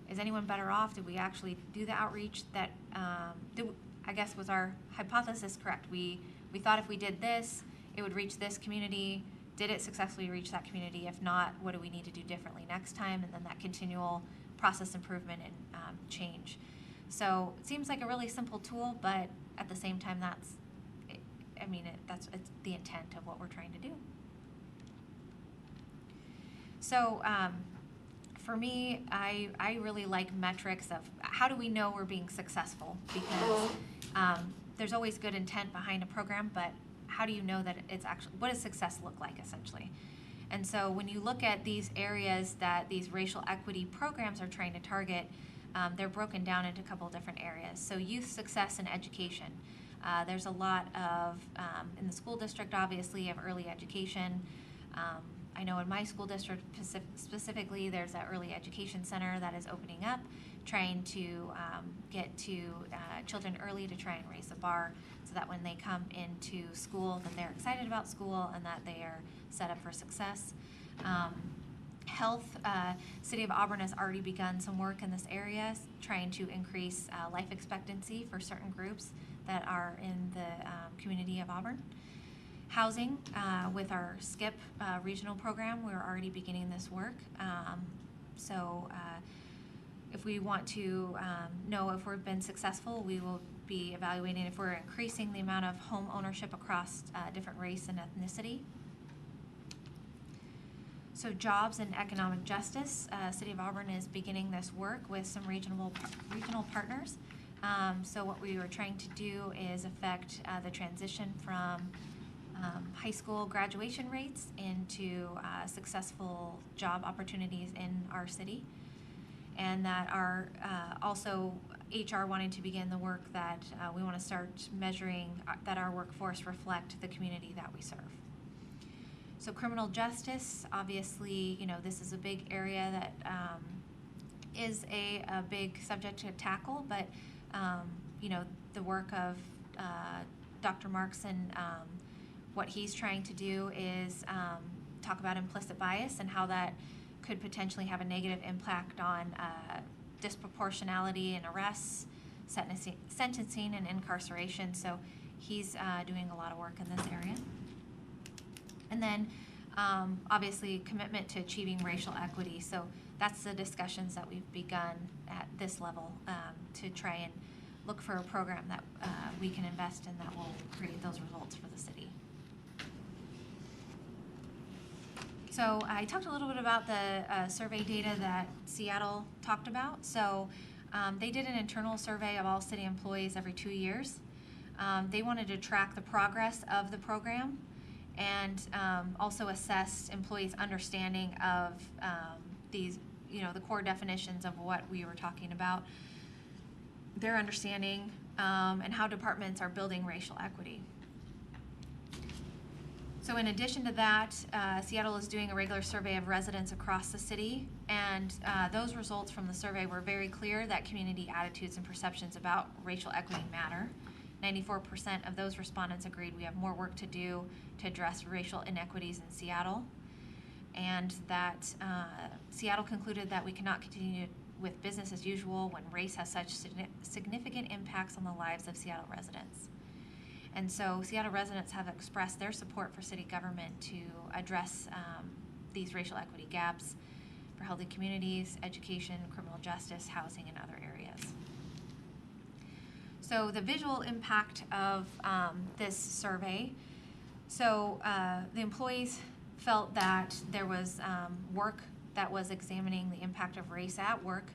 is anyone better off? Did we actually do the outreach that, I guess was our hypothesis correct? We thought if we did this, it would reach this community. Did it successfully reach that community? If not, what do we need to do differently next time? And then that continual process improvement and change. So it seems like a really simple tool, but at the same time, it's the intent of what we're trying to do. So for me, I really like metrics of how do we know we're being successful, because there's always good intent behind a program, but how do you know that it's actually, what does success look like essentially? And so when you look at these areas that these racial equity programs are trying to target, they're broken down into a couple different areas. So youth success and education. There's a lot of, in the school district obviously, of early education. I know in my school district specifically, there's an early education center that is opening up, trying to get to children early to try and raise the bar so that when they come into school that they're excited about school and that they are set up for success. Health, City of Auburn has already begun some work in this area, trying to increase life expectancy for certain groups that are in the community of Auburn. Housing, with our SKIP regional program, we're already beginning this work. So if we want to know if we've been successful, we will be evaluating if we're increasing the amount of home ownership across different race and ethnicity. So jobs and economic justice, City of Auburn is beginning this work with some regional partners. So what we were trying to do is affect the transition from high school graduation rates into successful job opportunities in our city, and that are also HR wanting to begin the work that we want to start measuring that our workforce reflect the community that we serve. So criminal justice, obviously, this is a big area that is a big subject to tackle, but the work of Dr. Marks and what he's trying to do is talk about implicit bias and how that could potentially have a negative impact on disproportionality in arrests, sentencing, and incarceration. So he's doing a lot of work in this area. And then obviously commitment to achieving racial equity. So that's the discussions that we've begun at this level to try and look for a program that we can invest in that will create those results for the city. So I talked a little bit about the survey data that Seattle talked about. So they did an internal survey of all city employees every 2 years. They wanted to track the progress of the program and also assess employees' understanding of these, the core definitions of what we were talking about, their understanding, and how departments are building racial equity. So in addition to that, Seattle is doing a regular survey of residents across the city, and those results from the survey were very clear that community attitudes and perceptions about racial equity matter. 94% of those respondents agreed we have more work to do to address racial inequities in Seattle, and that Seattle concluded that we cannot continue with business as usual when race has such significant impacts on the lives of Seattle residents. And so Seattle residents have expressed their support for city government to address these racial equity gaps for healthy communities, education, criminal justice, housing, and other areas. So the visual impact of this survey, so the employees felt that there was work that was examining the impact of race at work,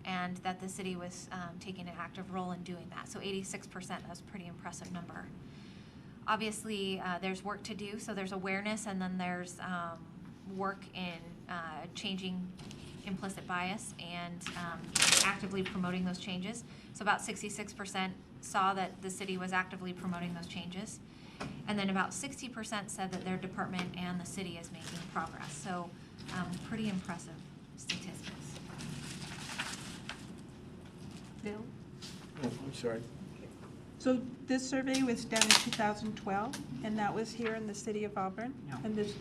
and that the city was taking an active role in doing that. So 86%, that's a pretty impressive number. Obviously, there's work to do, so there's awareness, and then there's work in changing implicit bias and actively promoting those changes. So about 66% saw that the city was actively promoting those changes. And then about 60% said that their department and the city is making progress. So pretty impressive statistics. Bill? Oh, I'm sorry. So this survey was done in 2012, and that was here in the city of Auburn? No. And this,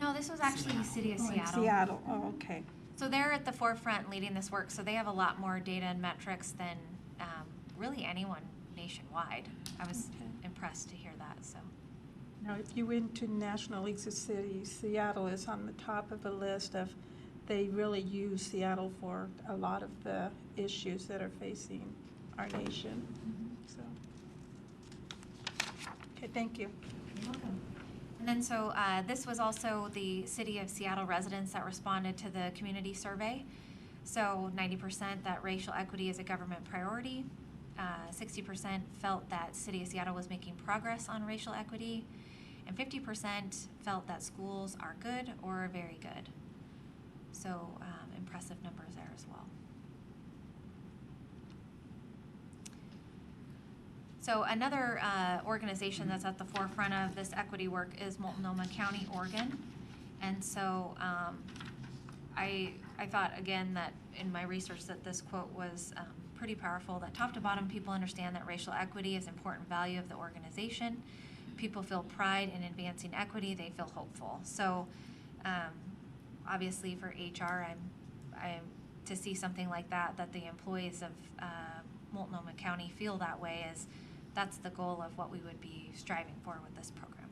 No, this was actually the city of oh, in Seattle. Seattle, oh, okay. So they're at the forefront leading this work, so they have a lot more data and metrics than really anyone nationwide. I was impressed to hear that, so. Now, if you went to National Leagues of Cities, Seattle is on the top of a list of, they really use Seattle for a lot of the issues that are facing our nation, so. Okay, thank you. You're welcome. And then so this was also the city of Seattle residents that responded to the community survey. So 90% that racial equity is a government priority. 60% felt that city of Seattle was making progress on racial equity. And 50% felt that schools are good or very good. So impressive numbers there as well. So another organization that's at the forefront of this equity work is Multnomah County, Oregon. And so I thought, again, that in my research that this quote was pretty powerful, that top to bottom people understand that racial equity is an important value of the organization. People feel pride in advancing equity. They feel hopeful. So obviously for HR, I'm to see something like that the employees of Multnomah County feel that way is that's the goal of what we would be striving for with this program.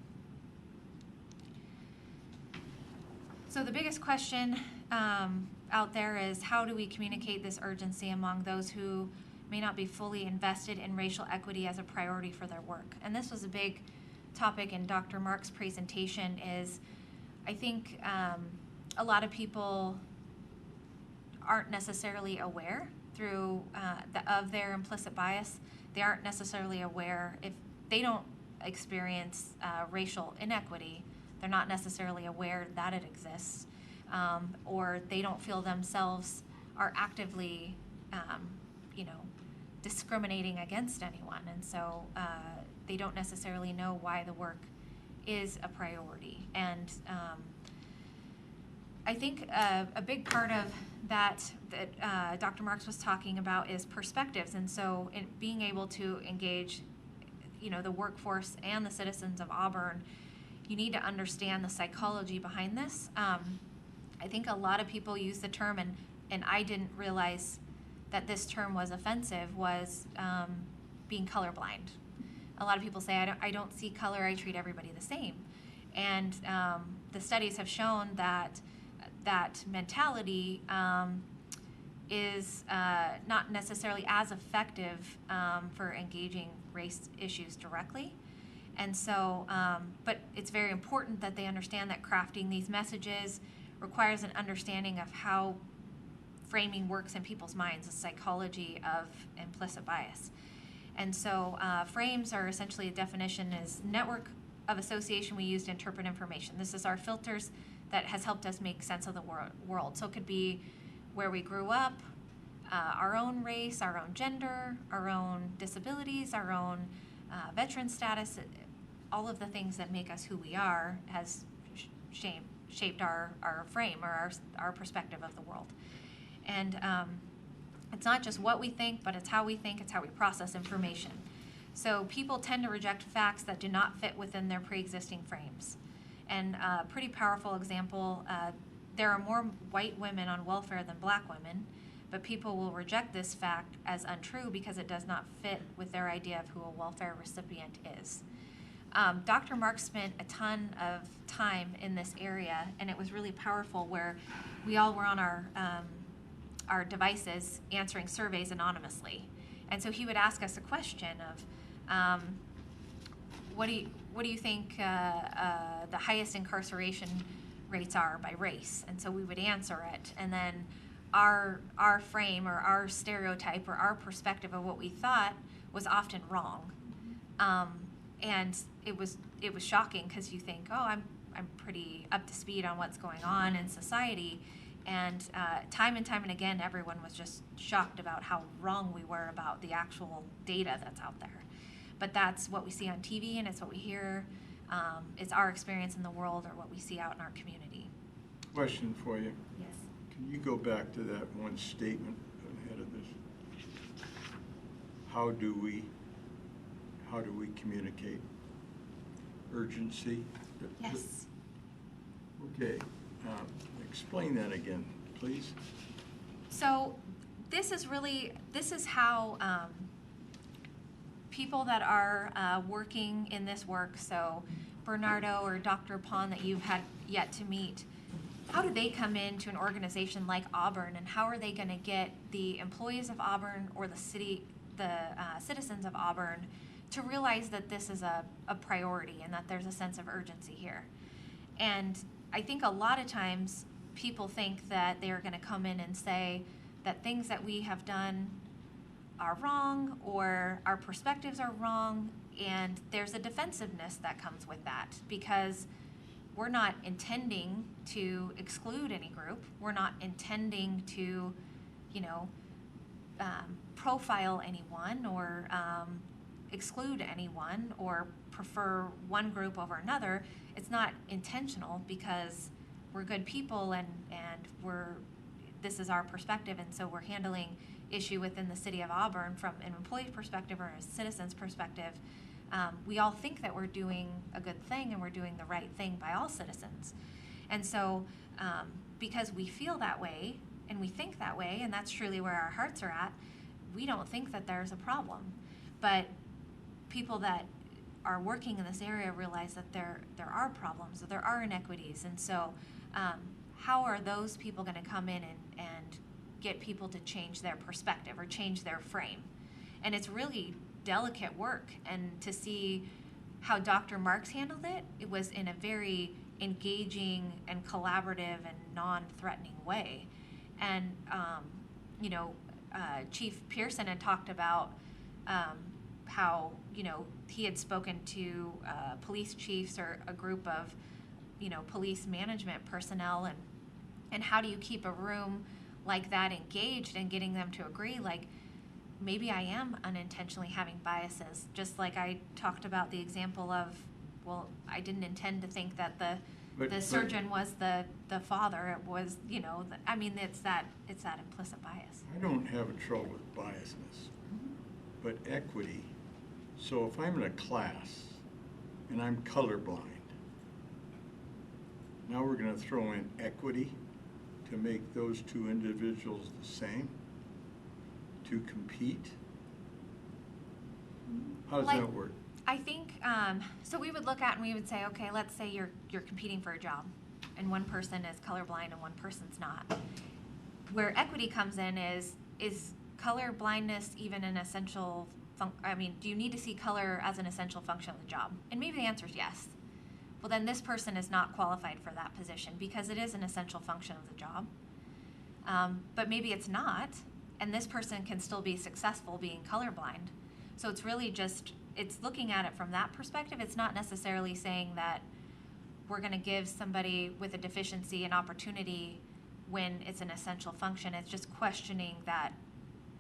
So the biggest question out there is how do we communicate this urgency among those who may not be fully invested in racial equity as a priority for their work? And this was a big topic in Dr. Mark's presentation is I think a lot of people aren't necessarily aware through of their implicit bias. They aren't necessarily aware if they don't experience racial inequity, they're not necessarily aware that it exists, or they don't feel themselves are actively, discriminating against anyone, and so they don't necessarily know why the work is a priority. And I think a big part of that Dr. Marks was talking about is perspectives, and so in being able to engage, the workforce and the citizens of Auburn, you need to understand the psychology behind this. I think a lot of people use the term, and I didn't realize that this term was offensive, was being colorblind. A lot of people say, I don't see color, I treat everybody the same. And the studies have shown that that mentality is not necessarily as effective for engaging race issues directly. And so, but it's very important that they understand that crafting these messages requires an understanding of how framing works in people's minds, the psychology of implicit bias. And so frames are essentially a definition is network of association we use to interpret information. This is our filters that has helped us make sense of the world. So it could be where we grew up, our own race, our own gender, our own disabilities, our own veteran status, all of the things that make us who we are has shaped our frame or our perspective of the world. And it's not just what we think, but it's how we think, it's how we process information. So people tend to reject facts that do not fit within their pre-existing frames. And a pretty powerful example, there are more white women on welfare than black women, but people will reject this fact as untrue because it does not fit with their idea of who a welfare recipient is. Dr. Marks spent a ton of time in this area, and it was really powerful where we all were on our devices answering surveys anonymously. And so he would ask us a question of, what do you think the highest incarceration rates are by race? And so we would answer it, and then our frame or our stereotype or our perspective of what we thought was often wrong. And it was shocking because you think, oh, I'm pretty up to speed on what's going on in society. And time and again, everyone was just shocked about how wrong we were about the actual data that's out there. But that's what we see on TV, and it's what we hear. It's our experience in the world or what we see out in our community. Question for you. Yes. Can you go back to that one statement ahead of this? How do we communicate? Urgency? Yes. Okay. Explain that again, please. So this is how people that are working in this work, so Bernardo or Dr. Pond that you've had yet to meet, how do they come into an organization like Auburn, and how are they going to get the employees of Auburn or the citizens of Auburn to realize that this is a priority and that there's a sense of urgency here? And I think a lot of times people think that they are going to come in and say that things that we have done are wrong or our perspectives are wrong, and there's a defensiveness that comes with that because we're not intending to exclude any group. We're not intending to, profile anyone or exclude anyone or prefer one group over another. It's not intentional because we're good people and this is our perspective, and so we're handling issue within the city of Auburn from an employee perspective or a citizen's perspective. We all think that we're doing a good thing and we're doing the right thing by all citizens. And so because we feel that way and we think that way, and that's truly where our hearts are at, we don't think that there's a problem. But people that are working in this area realize that there are problems, that there are inequities. And so how are those people going to come in and get people to change their perspective or change their frame? And it's really delicate work, and to see how Dr. Marks handled it, it was in a very engaging and collaborative and non-threatening way. And Chief Pearson had talked about how he had spoken to police chiefs or a group of police management personnel, and how do you keep a room like that engaged and getting them to agree? Like, maybe I am unintentionally having biases, just like I talked about the example of, well, I didn't intend to think that the surgeon was the father. It was, you know, I mean, it's that implicit bias. I don't have a trouble with biasness, but equity. So if I'm in a class and I'm colorblind, now we're going to throw in equity to make those two individuals the same, to compete? How does that work? I think, so we would look at and we would say, okay, let's say you're competing for a job and one person is colorblind and one person's not. Where equity comes in is color blindness even an essential, do you need to see color as an essential function of the job? And maybe the answer is yes. Well, then this person is not qualified for that position because it is an essential function of the job. But maybe it's not, and this person can still be successful being colorblind. So it's really just, it's looking at it from that perspective. It's not necessarily saying that we're going to give somebody with a deficiency an opportunity when it's an essential function. It's just questioning that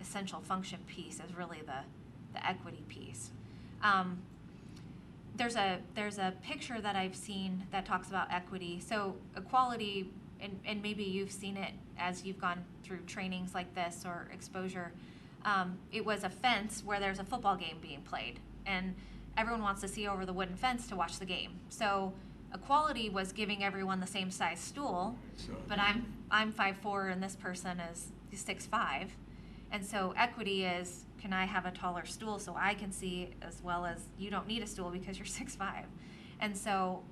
essential function piece is really the equity piece. There's a picture that I've seen that talks about equity. So equality, and maybe you've seen it as you've gone through trainings like this or exposure. It was a fence where there's a football game being played, and everyone wants to see over the wooden fence to watch the game. So equality was giving everyone the same size stool, but I'm 5'4" and this person is 6'5", and so equity is, can I have a taller stool so I can see, as well as you don't need a stool because you're 6'5". And so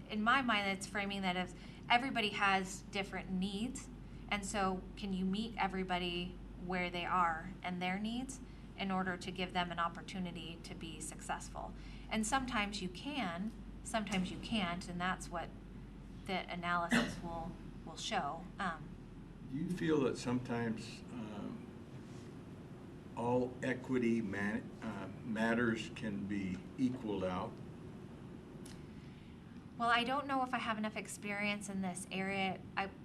in my mind, it's framing that as everybody has different needs, and so can you meet everybody where they are and their needs in order to give them an opportunity to be successful. And sometimes you can, sometimes you can't, and that's what the analysis will show. Do you feel that sometimes all equity matters can be equaled out? Well, I don't know if I have enough experience in this area.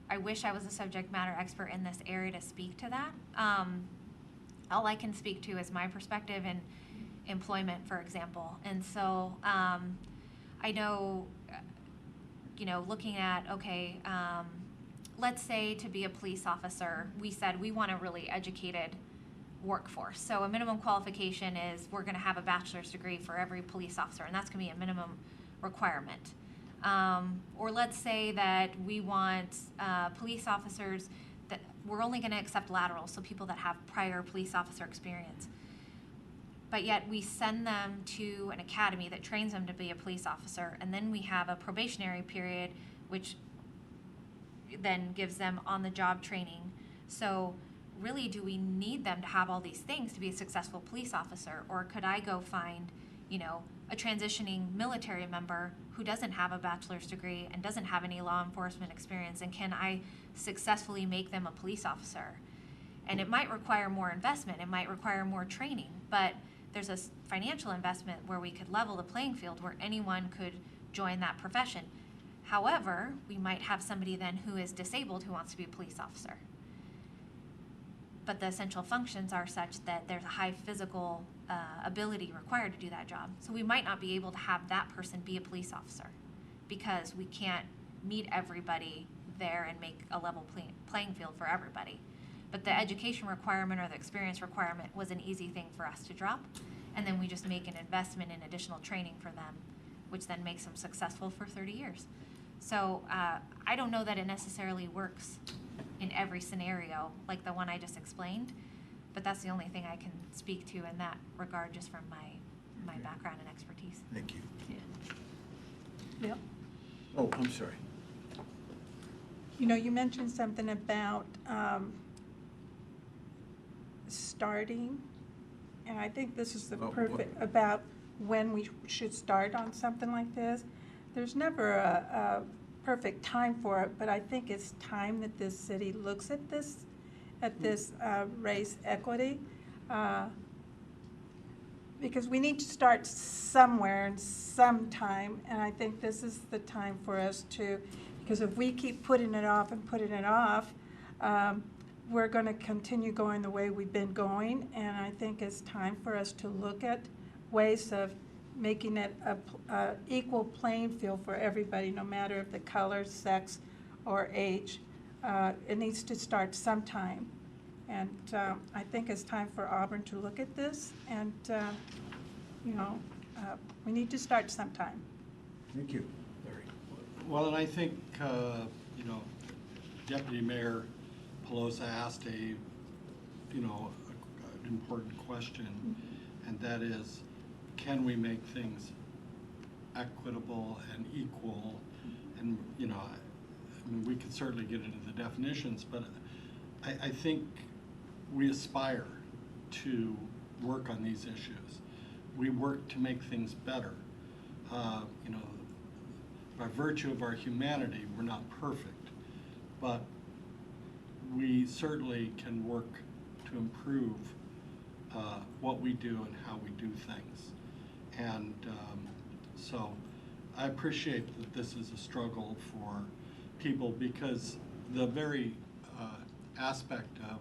I wish I was a subject matter expert in this area to speak to that. All I can speak to is my perspective in employment, for example. And so I know, looking at, okay, let's say to be a police officer, we said we want a really educated workforce. So a minimum qualification is we're going to have a bachelor's degree for every police officer, and that's going to be a minimum requirement. Or let's say that we want police officers that we're only going to accept laterals, so people that have prior police officer experience. But yet we send them to an academy that trains them to be a police officer, and then we have a probationary period, which then gives them on-the-job training. So really, do we need them to have all these things to be a successful police officer? Or could I go find, a transitioning military member who doesn't have a bachelor's degree and doesn't have any law enforcement experience, and can I successfully make them a police officer? And it might require more investment, it might require more training, but there's a financial investment where we could level the playing field where anyone could join that profession. However, we might have somebody then who is disabled who wants to be a police officer. But the essential functions are such that there's a high physical ability required to do that job. So we might not be able to have that person be a police officer because we can't meet everybody there and make a level playing field for everybody. But the education requirement or the experience requirement was an easy thing for us to drop. And then we just make an investment in additional training for them, which then makes them successful for 30 years. So I don't know that it necessarily works in every scenario like the one I just explained, but that's the only thing I can speak to in that regard, just from my background and expertise. Thank you. Yeah. Oh, I'm sorry. You mentioned something about starting, and I think this is the perfect, about when we should start on something like this. There's never a perfect time for it, but I think it's time that this city looks at this race equity, because we need to start somewhere and sometime, and I think this is the time for us to, because if we keep putting it off and putting it off, we're going to continue going the way we've been going, and I think it's time for us to look at ways of making it a equal playing field for everybody, no matter if the color, sex, or age. It needs to start sometime. And I think it's time for Auburn to look at this, and we need to start sometime. Thank you, Larry. Well, and I think, Deputy Mayor Pelosa asked an important question, and that is, can we make things equitable and equal? And, I mean, we could certainly get into the definitions, but I think we aspire to work on these issues. We work to make things better. By virtue of our humanity, we're not perfect, but we certainly can work to improve what we do and how we do things. And so I appreciate that this is a struggle for people, because the very aspect of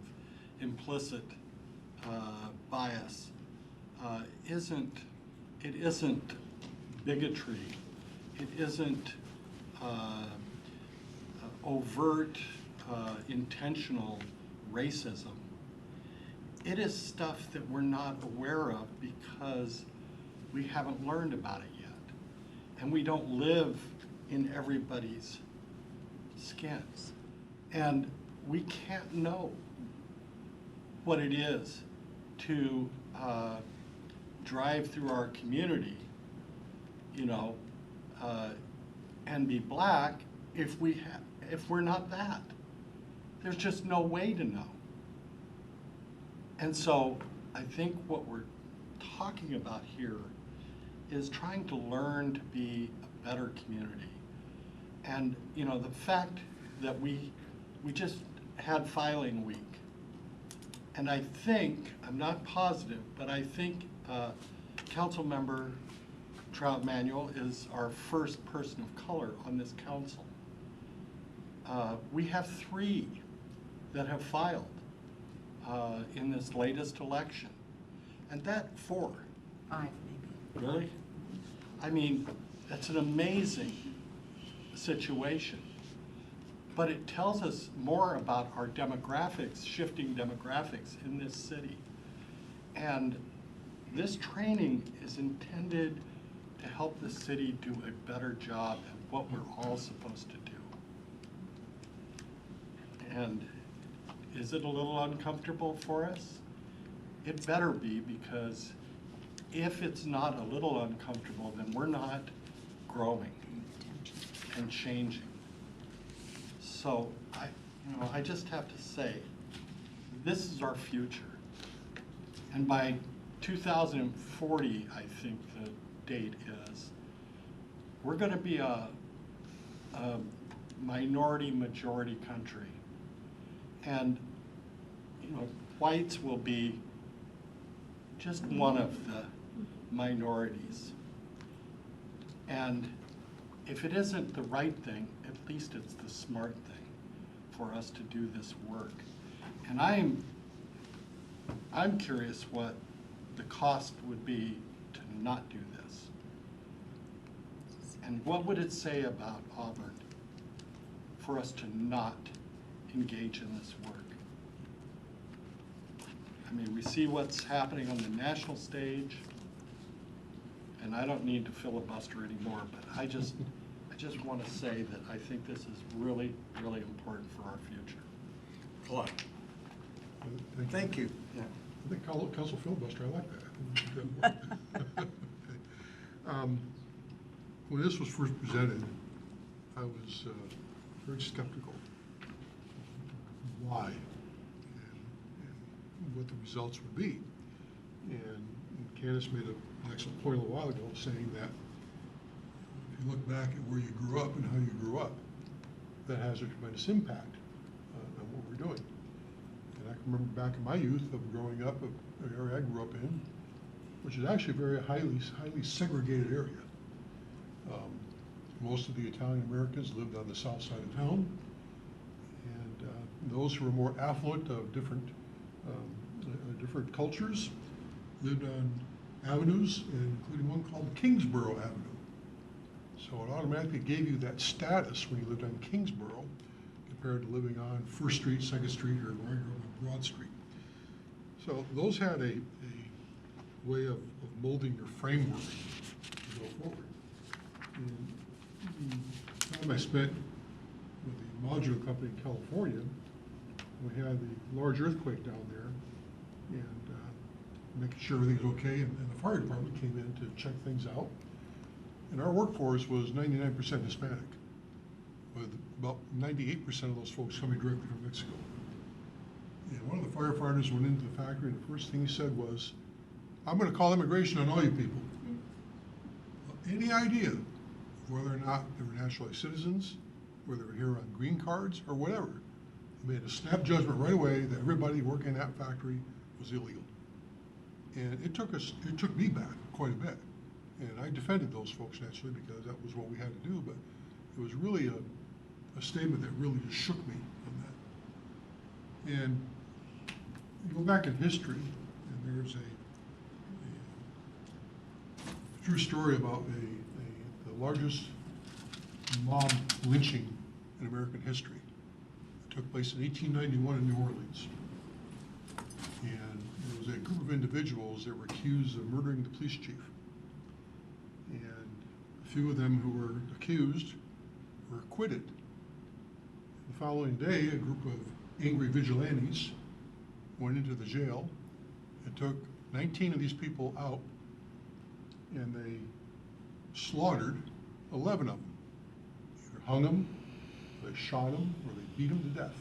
implicit bias isn't bigotry, it isn't overt intentional racism. It is stuff that we're not aware of because we haven't learned about it yet, and we don't live in everybody's skins, and we can't know what it is to drive through our community, and be black if we're not that. There's just no way to know. And so I think what we're talking about here is trying to learn to be a better community. And the fact that we just had filing week, and I think, I'm not positive, but I think Council Member Trout Manuel is our first person of color on this council. We have 3 that have filed in this latest election, and that 4. 5 maybe. Really? I mean, that's an amazing situation. But it tells us more about our demographics, shifting demographics in this city. And this training is intended to help the city do a better job at what we're all supposed to do. And is it a little uncomfortable for us? It better be, because if it's not a little uncomfortable, then we're not growing and changing. So I just have to say, this is our future. And by 2040, I think the date is, we're going to be a minority majority country. And whites will be just one of the minorities. And if it isn't the right thing, at least it's the smart thing for us to do this work. And I'm curious what the cost would be to not do this. And what would it say about Auburn for us to not engage in this work? I mean, we see what's happening on the national stage, and I don't need to filibuster anymore, but I just want to say that I think this is really, really important for our future. Clyde. Thank you. Yeah. I think council filibuster, I like that. I think that when this was first presented, I was very skeptical of why and what the results would be. And Candace made an excellent point a little while ago, saying that if you look back at where you grew up and how you grew up, that has a tremendous impact on what we're doing. And I can remember back in my youth of growing up, of the area I grew up in, which is actually a very highly segregated area. Most of the Italian Americans lived on the south side of town, and those who were more affluent of different cultures lived on avenues, including one called Kingsborough Avenue. So it automatically gave you that status when you lived on Kingsborough compared to living on First Street, Second Street, or where you're on Broad Street. So those had a way of molding your framework to go forward. And the time I spent with the modular company in California, we had the large earthquake down there, and making sure everything's okay, and the fire department came in to check things out. And our workforce was 99% Hispanic, with about 98% of those folks coming directly from Mexico. And one of the firefighters went into the factory, and the first thing he said was, "I'm going to call immigration on all you people." Any idea of whether or not they were naturalized citizens, whether they were here on green cards, or whatever. He made a snap judgment right away that everybody working in that factory was illegal. And it took me back quite a bit. And I defended those folks naturally because that was what we had to do, but it was really a statement that really just shook me on that. And you go back in history, and there's a true story about the largest mob lynching in American history. It took place in 1891 in New Orleans. And there was a group of individuals that were accused of murdering the police chief. And a few of them who were accused were acquitted. The following day, a group of angry vigilantes went into the jail and took 19 of these people out, and they slaughtered 11 of them. Either hung them, or they shot them, or they beat them to death.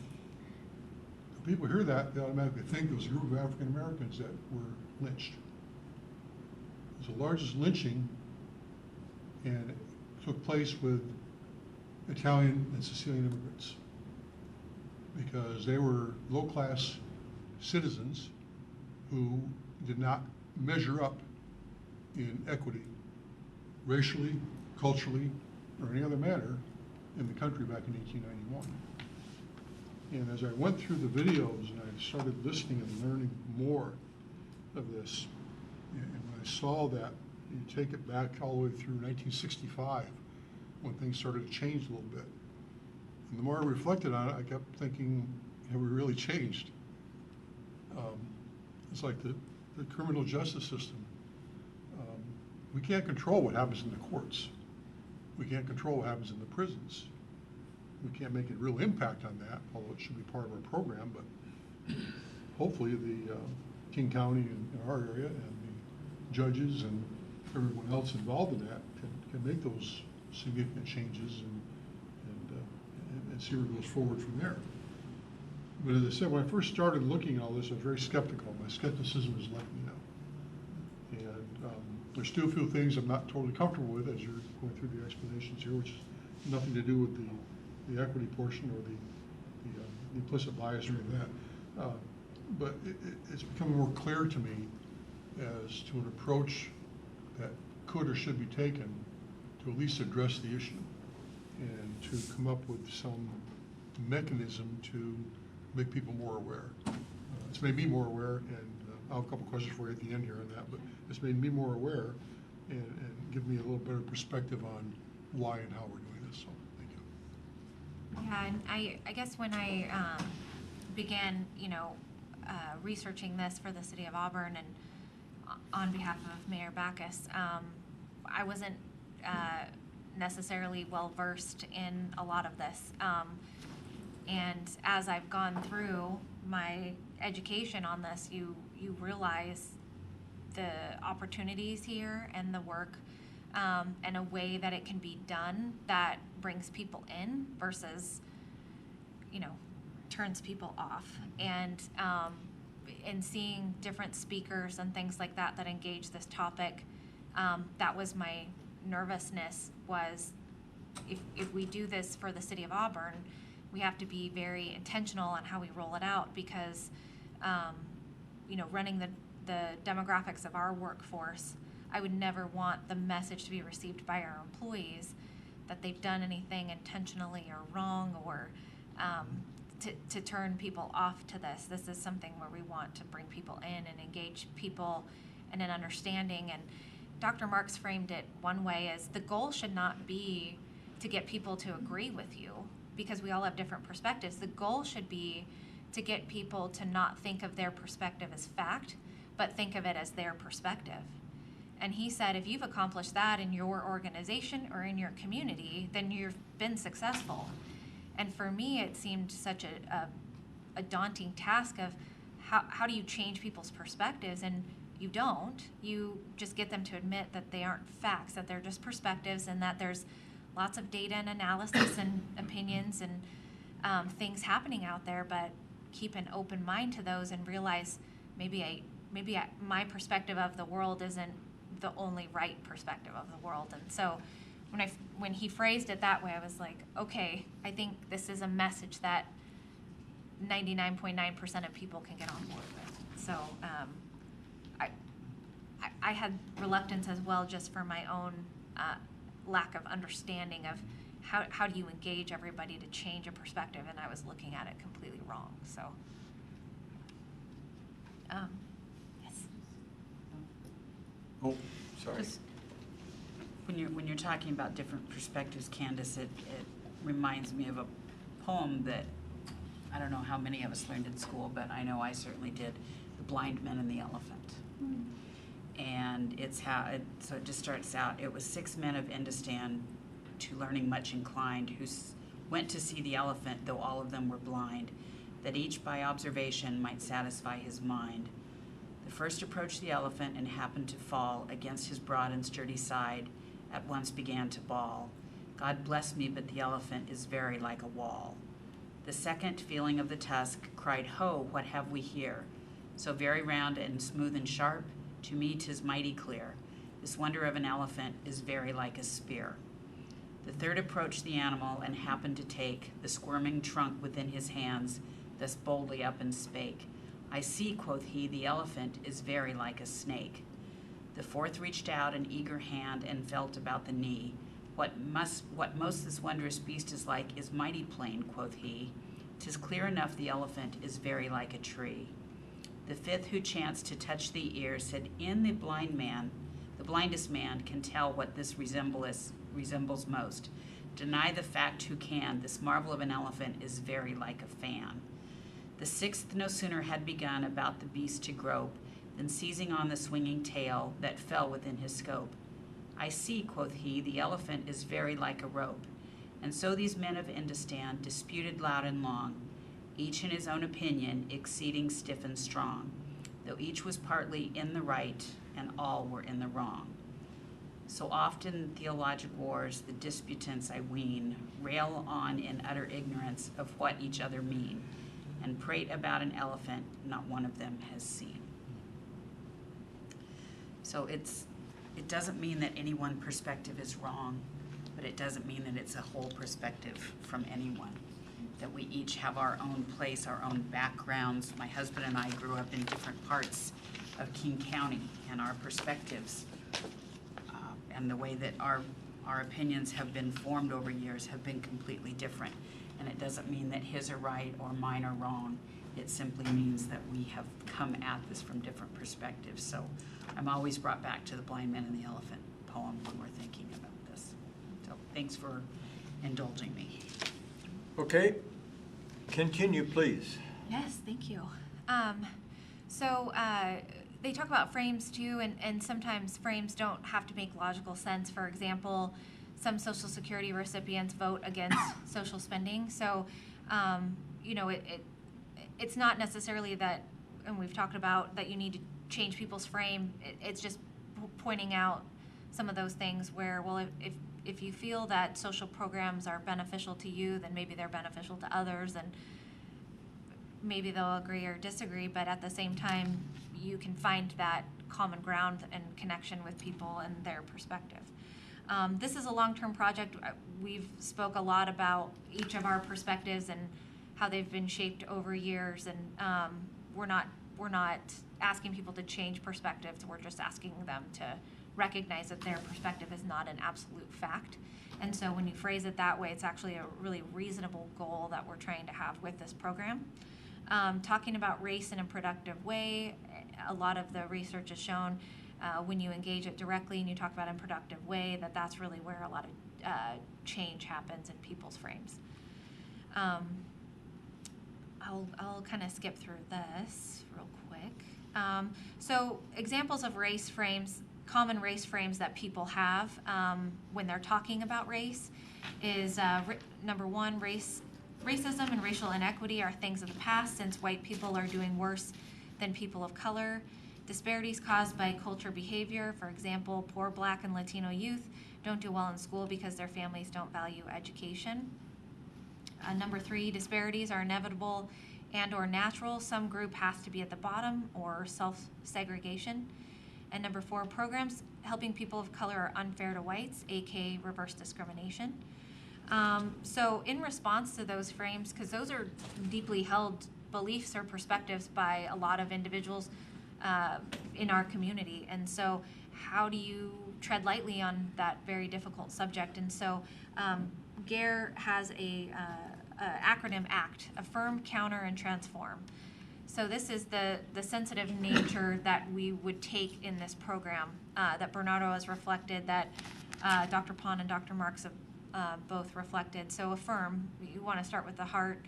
When people hear that, they automatically think there was a group of African Americans that were lynched. It was the largest lynching, and it took place with Italian and Sicilian immigrants because they were low-class citizens who did not measure up in equity, racially, culturally, or any other manner in the country back in 1891. And as I went through the videos and I started listening and learning more of this, and when I saw that, you take it back all the way through 1965, when things started to change a little bit. And the more I reflected on it, I kept thinking, have we really changed? It's like the criminal justice system. We can't control what happens in the courts. We can't control what happens in the prisons. We can't make a real impact on that, although it should be part of our program, but hopefully the King County in our area and the judges and everyone else involved in that can make those significant changes and see where it goes forward from there. But as I said, when I first started looking at all this, I was very skeptical. My skepticism has left me now. And there's still a few things I'm not totally comfortable with as you're going through the explanations here, which has nothing to do with the equity portion or the implicit bias or any of that. But it's becoming more clear to me as to an approach that could or should be taken to at least address the issue and to come up with some mechanism to make people more aware. It's made me more aware, and I'll have a couple questions for you at the end here on that, but it's made me more aware and give me a little better perspective on why and how we're doing this, so thank you. Yeah, and I guess when I began, researching this for the city of Auburn and on behalf of Mayor Backus, I wasn't necessarily well-versed in a lot of this. And as I've gone through my education on this, you realize the opportunities here and the work and a way that it can be done that brings people in versus, turns people off. And in seeing different speakers and things like that engage this topic, that was my nervousness was if we do this for the city of Auburn, we have to be very intentional on how we roll it out because, running the demographics of our workforce, I would never want the message to be received by our employees that they've done anything intentionally or wrong or to turn people off to this. This is something where we want to bring people in and engage people in an understanding. And Dr. Marks framed it one way as the goal should not be to get people to agree with you, because we all have different perspectives. The goal should be to get people to not think of their perspective as fact, but think of it as their perspective. And he said, if you've accomplished that in your organization or in your community, then you've been successful. And for me, it seemed such a daunting task of how do you change people's perspectives? And you don't. You just get them to admit that they aren't facts, that they're just perspectives, and that there's lots of data and analysis and opinions and things happening out there, but keep an open mind to those and realize maybe my perspective of the world isn't the only right perspective of the world. And so when he phrased it that way, I was like, okay, I think this is a message that 99.9% of people can get on board with. So I had reluctance as well, just for my own lack of understanding of how do you engage everybody to change a perspective, and I was looking at it completely wrong. So yes. Oh, sorry. Just when you're talking about different perspectives, Candace, it reminds me of a poem that I don't know how many of us learned in school, but I know I certainly did, The Blind Men and the Elephant. And so it just starts out, it was 6 men of Indostan, to learning much inclined, who went to see the elephant, though all of them were blind, that each by observation might satisfy his mind. The first approached the elephant and happened to fall against his broad and sturdy side, at once began to bawl. God bless me, but the elephant is very like a wall. The second, feeling of the tusk, cried, Ho, what have we here? So very round and smooth and sharp, to me 'tis mighty clear. This wonder of an elephant is very like a spear. The third approached the animal and happened to take the squirming trunk within his hands, thus boldly up and spake. I see, quoth he, the elephant is very like a snake. The fourth reached out an eager hand and felt about the knee. What most this wondrous beast is like is mighty plain, quoth he. 'Tis clear enough the elephant is very like a tree. The fifth, who chanced to touch the ear, said, In the blindest man can tell what this resembles most. Deny the fact who can, this marvel of an elephant is very like a fan. The sixth no sooner had begun about the beast to grope, than seizing on the swinging tail that fell within his scope. I see, quoth he, the elephant is very like a rope. And so these men of Indostan disputed loud and long, each in his own opinion, exceeding stiff and strong, though each was partly in the right, and all were in the wrong. So often in theologic wars, the disputants, I ween, rail on in utter ignorance of what each other mean, and prate about an elephant not one of them has seen. So it doesn't mean that any one perspective is wrong, but it doesn't mean that it's a whole perspective from anyone. That we each have our own place, our own backgrounds. My husband and I grew up in different parts of King County, and our perspectives and the way that our opinions have been formed over years have been completely different. And it doesn't mean that his are right or mine are wrong. It simply means that we have come at this from different perspectives. So I'm always brought back to the Blind Man and the Elephant poem when we're thinking about this. So thanks for indulging me. Okay, continue, please. Yes, thank you. So they talk about frames too, and sometimes frames don't have to make logical sense. For example, some Social Security recipients vote against social spending. So, it's not necessarily that, and we've talked about that you need to change people's frame. It's just pointing out some of those things where, well, if you feel that social programs are beneficial to you, then maybe they're beneficial to others, and maybe they'll agree or disagree, but at the same time, you can find that common ground and connection with people and their perspective. This is a long-term project. We've spoke a lot about each of our perspectives and how they've been shaped over years, and we're not asking people to change perspectives. We're just asking them to recognize that their perspective is not an absolute fact. And so when you phrase it that way, it's actually a really reasonable goal that we're trying to have with this program. Talking about race in a productive way, a lot of the research has shown when you engage it directly and you talk about it in a productive way, that's really where a lot of change happens in people's frames. I'll kind of skip through this real quick. So examples of race frames, common race frames that people have when they're talking about race is number one, racism and racial inequity are things of the past since white people are doing worse than people of color. Disparities caused by culture behavior, for example, poor Black and Latino youth don't do well in school because their families don't value education. Number three, disparities are inevitable and or natural. Some group has to be at the bottom or self-segregation. And number four, programs helping people of color are unfair to whites, aka reverse discrimination. So in response to those frames, because those are deeply held beliefs or perspectives by a lot of individuals in our community. And so how do you tread lightly on that very difficult subject? And so GARE has a acronym ACT, Affirm, Counter, and Transform. So this is the sensitive nature that we would take in this program that Bernardo has reflected, that Dr. Pond and Dr. Marks have both reflected. So affirm, you want to start with the heart.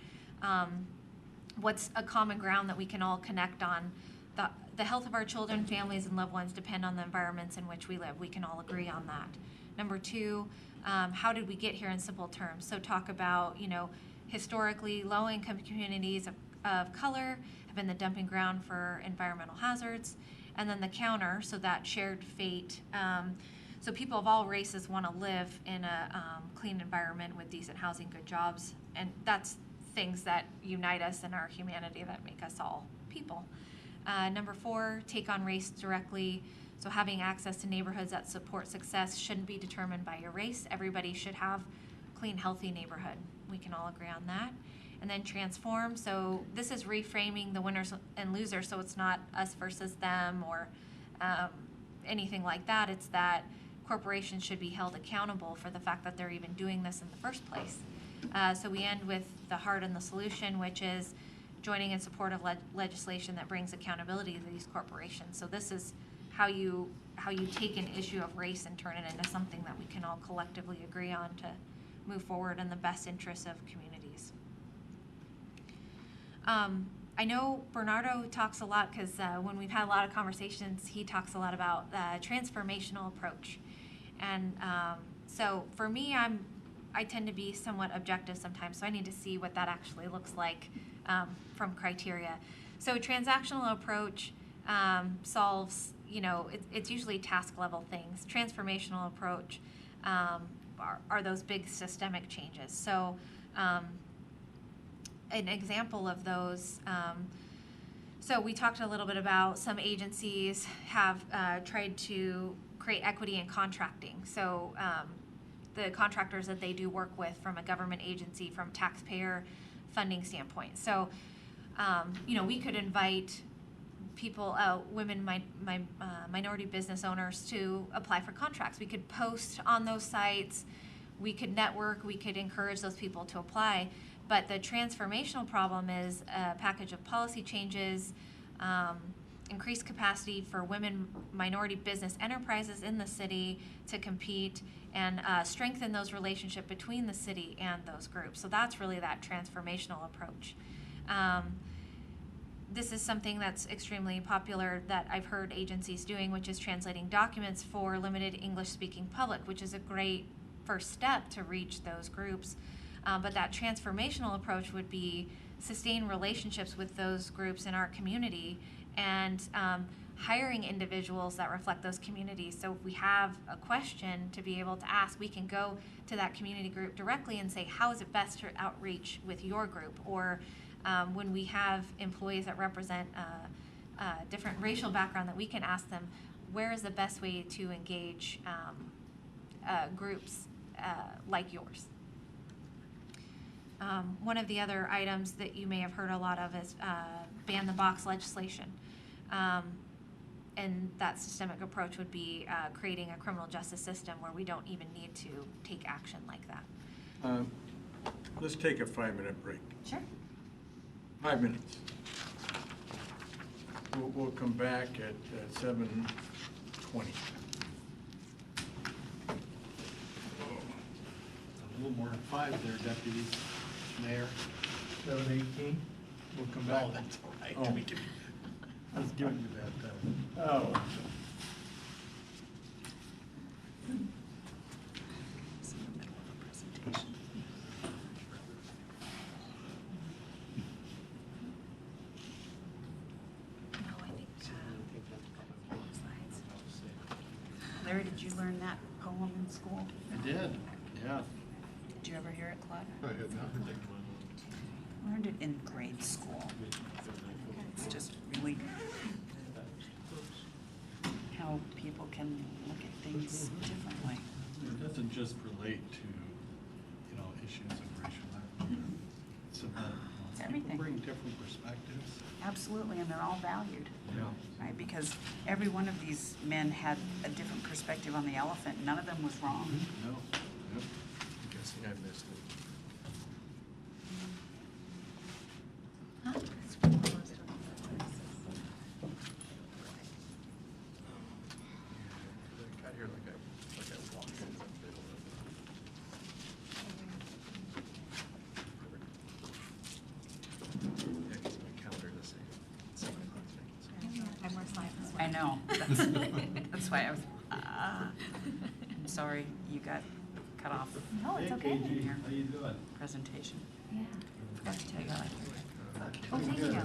What's a common ground that we can all connect on? The health of our children, families, and loved ones depend on the environments in which we live. We can all agree on that. Number two, how did we get here in simple terms? So talk about, historically low-income communities of color have been the dumping ground for environmental hazards. And then the counter, so that shared fate. So people of all races want to live in a clean environment with decent housing, good jobs, and that's things that unite us in our humanity that make us all people. Number four, take on race directly. So having access to neighborhoods that support success shouldn't be determined by your race. Everybody should have a clean, healthy neighborhood. We can all agree on that. And then transform. So this is reframing the winners and losers, so it's not us versus them or anything like that. It's that corporations should be held accountable for the fact that they're even doing this in the first place. So we end with the heart and the solution, which is joining in support of legislation that brings accountability to these corporations. So this is how you take an issue of race and turn it into something that we can all collectively agree on to move forward in the best interests of communities. I know Bernardo talks a lot because when we've had a lot of conversations, he talks a lot about the transformational approach. And so for me, I tend to be somewhat objective sometimes, so I need to see what that actually looks like from criteria. So transactional approach solves, it's usually task level things. Transformational approach are those big systemic changes. So an example of those, so we talked a little bit about some agencies have tried to create equity in contracting. So the contractors that they do work with from a government agency, from taxpayer funding standpoint. So, we could invite people, women, minority business owners to apply for contracts. We could post on those sites, we could network, we could encourage those people to apply. But the transformational problem is a package of policy changes, increased capacity for women, minority business enterprises in the city to compete, and strengthen those relationships between the city and those groups. So that's really that transformational approach. This is something that's extremely popular that I've heard agencies doing, which is translating documents for limited English-speaking public, which is a great first step to reach those groups. But that transformational approach would be sustain relationships with those groups in our community and hiring individuals that reflect those communities. So if we have a question to be able to ask, we can go to that community group directly and say, how is it best to outreach with your group? Or when we have employees that represent a different racial background, that we can ask them, where is the best way to engage groups like yours? One of the other items that you may have heard a lot of is ban the box legislation. and that systemic approach would be creating a criminal justice system where we don't even need to take action like that. Let's take a 5-minute break. Sure. 5 minutes. We'll come back at 7:20. A little more than 5 there, Deputy Mayor. 7:18, we'll come back. Oh, that's all right. Oh. We can- I was giving you that. Oh. No, I think slides. Larry, did you learn that poem in school? I did, yeah. Did you ever hear it, Claude? I had not. Learned it in grade school. It's just really how people can look at things differently. It doesn't just relate to, issues of racial equity. It's about, It's everything. Bring different perspectives. Absolutely, and they're all valued, Yeah. right? Because every one of these men had a different perspective on the elephant. None of them was wrong. No. Yep. I'm guessing I missed it. Huh? I got here like I walked in the middle of it. Yeah, 'cause my calendar does say 7 o'clock tonight. I have more slides this I way. know. That's why I was, I'm sorry you got cut off No, it's Hey, okay. KG, Your how you doing? presentation. Yeah. I have to tell you, I like your Oh, thank you.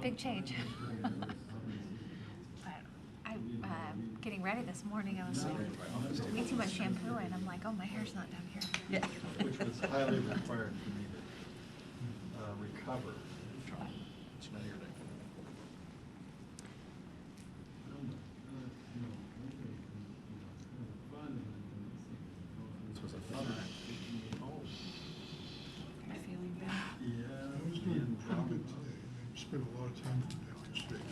Big change. But I, getting ready this morning, I was like, way too much shampoo, and I'm like, oh, my hair's not down here. Yeah. Which was highly required for me to recover. It's not your name. This was a fun night. Are you feeling better? Yeah. I was doing pretty good today. I spent a lot of time down yesterday.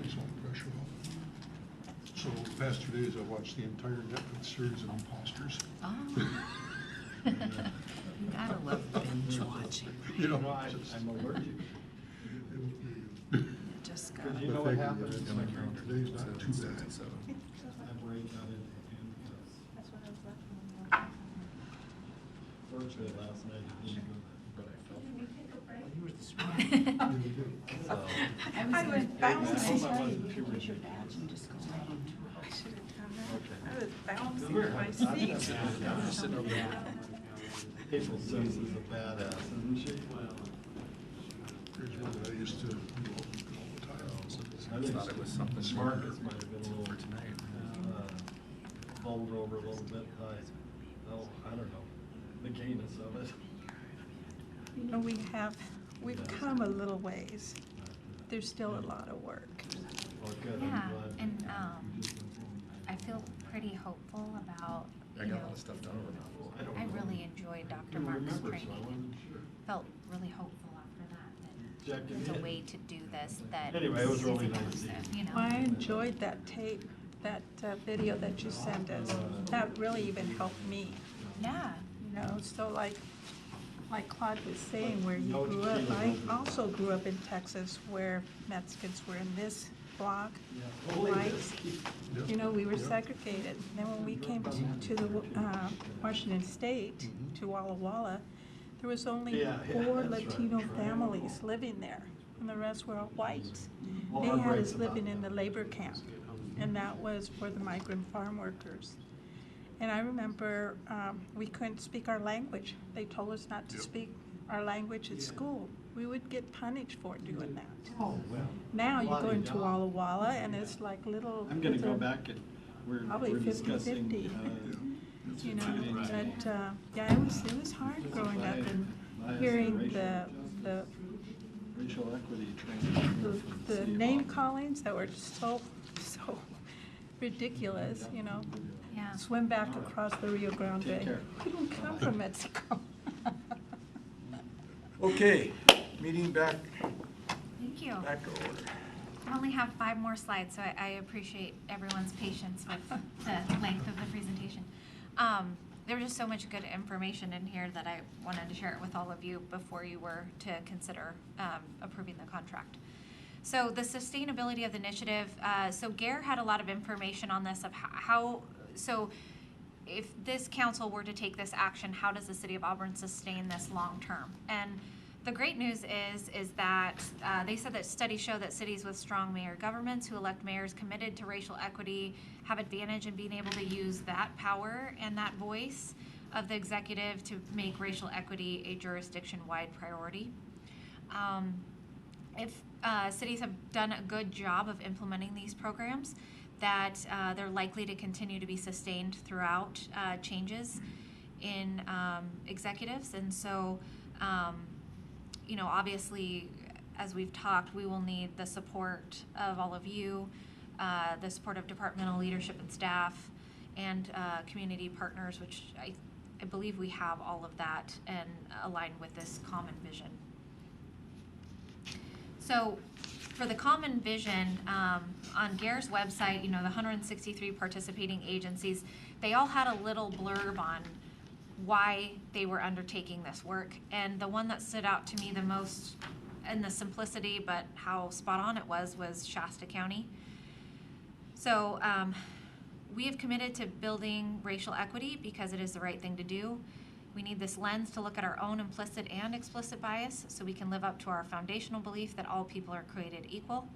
Takes all the pressure off. So the past 2 days, I watched the entire Netflix series of Imposters. Oh. You gotta love binge watching. You know, I'm allergic. it was pretty good. You just gotta. Because you know what happens? Today's not too bad. I break out into handcuffs. That's what I was left on. Fortunately, last night it didn't go, but I felt. I was bouncing. I wasn't too Use your rigid. badge and just go around. I should have done that. I was bouncing in my seat. People says is a badass, isn't she? Here's one that I used to do all the time. I thought it was something. Marcus might have been a little, bowled over a little bit by, I don't know, the gayness of it. You know, we've come a little ways. There's still a lot of work. Well, good, I'm Yeah, glad. and I feel pretty hopeful about, I got a lot of stuff done over now. I really enjoyed Dr. Couldn't Mark's remember, so I training. wasn't sure. Felt really hopeful after that, Check that it there's a in. way to do this that Anyway, it was is really nice inclusive, you know? I enjoyed that tape, that video that you sent us. That really even helped me, Yeah, you know, so like Claude was saying, where you grew up, I also grew up in Texas where Mexicans were in this block, whites. You know, we were segregated. Then when we came to the Washington State, to Walla Walla, there was only Yeah, 4 that's right. Latino families living there, and the rest were all whites. Well, They our had breaks us living about in that. the labor camp, and that was for the migrant farm workers. And I remember we couldn't speak our language. They told us not to speak our language at school. We would get punished for doing that. Oh, well. Now you go Bloody into dog. Walla Walla, and it's like little. I'm gonna it's go a- back and we're Probably discussing. 50-50. You know, but, yeah, it was hard growing up and hearing the Racial equity training. the name callings that were so ridiculous, you know. yeah. Swim back across the Rio Grande. Take care. We don't come from Mexico. Okay, meeting back Thank you. to order. I only have 5 more slides, so I appreciate everyone's patience with the length of the presentation. There was just so much good information in here that I wanted to share it with all of you before you were to consider approving the contract. So the sustainability of the initiative, so Gare had a lot of information on this of so if this council were to take this action, how does the city of Auburn sustain this long term? And the great news is that they said that studies show that cities with strong mayor governments who elect mayors committed to racial equity have advantage in being able to use that power and that voice of the executive to make racial equity a jurisdiction-wide priority. If cities have done a good job of implementing these programs, that they're likely to continue to be sustained throughout changes in executives. And so, you know, obviously, as we've talked, we will need the support of all of you, the support of departmental leadership and staff, and community partners, which I believe we have all of that and aligned with this common vision. So for the common vision, on Gare's website, you know, the 163 participating agencies, they all had a little blurb on why they were undertaking this work. And the one that stood out to me the most in the simplicity, but how spot on it was Shasta County. So we have committed to building racial equity because it is the right thing to do. We need this lens to look at our own implicit and explicit bias so we can live up to our foundational belief that all people are created equal.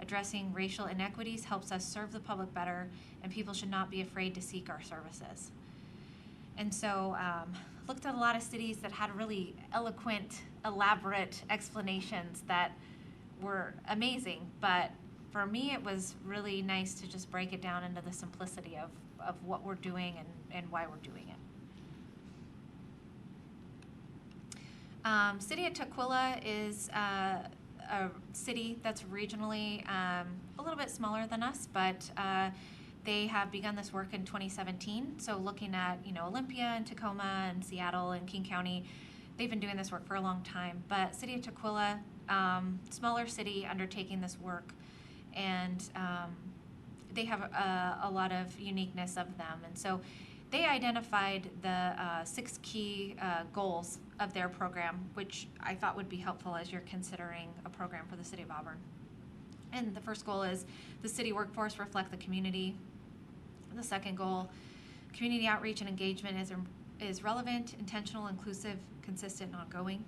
Addressing racial inequities helps us serve the public better, and people should not be afraid to seek our services. And so looked at a lot of cities that had really eloquent, elaborate explanations that were amazing, but for me it was really nice to just break it down into the simplicity of what we're doing and why we're doing it. City of Tukwila is a city that's regionally a little bit smaller than us, but they have begun this work in 2017. So looking at, you know, Olympia and Tacoma and Seattle and King County, they've been doing this work for a long time. But City of Tukwila, smaller city undertaking this work, and they have a lot of uniqueness of them. And so they identified the 6 key goals of their program, which I thought would be helpful as you're considering a program for the city of Auburn. And the first goal is the city workforce reflect the community. The second goal, community outreach and engagement is relevant, intentional, inclusive, consistent, and ongoing.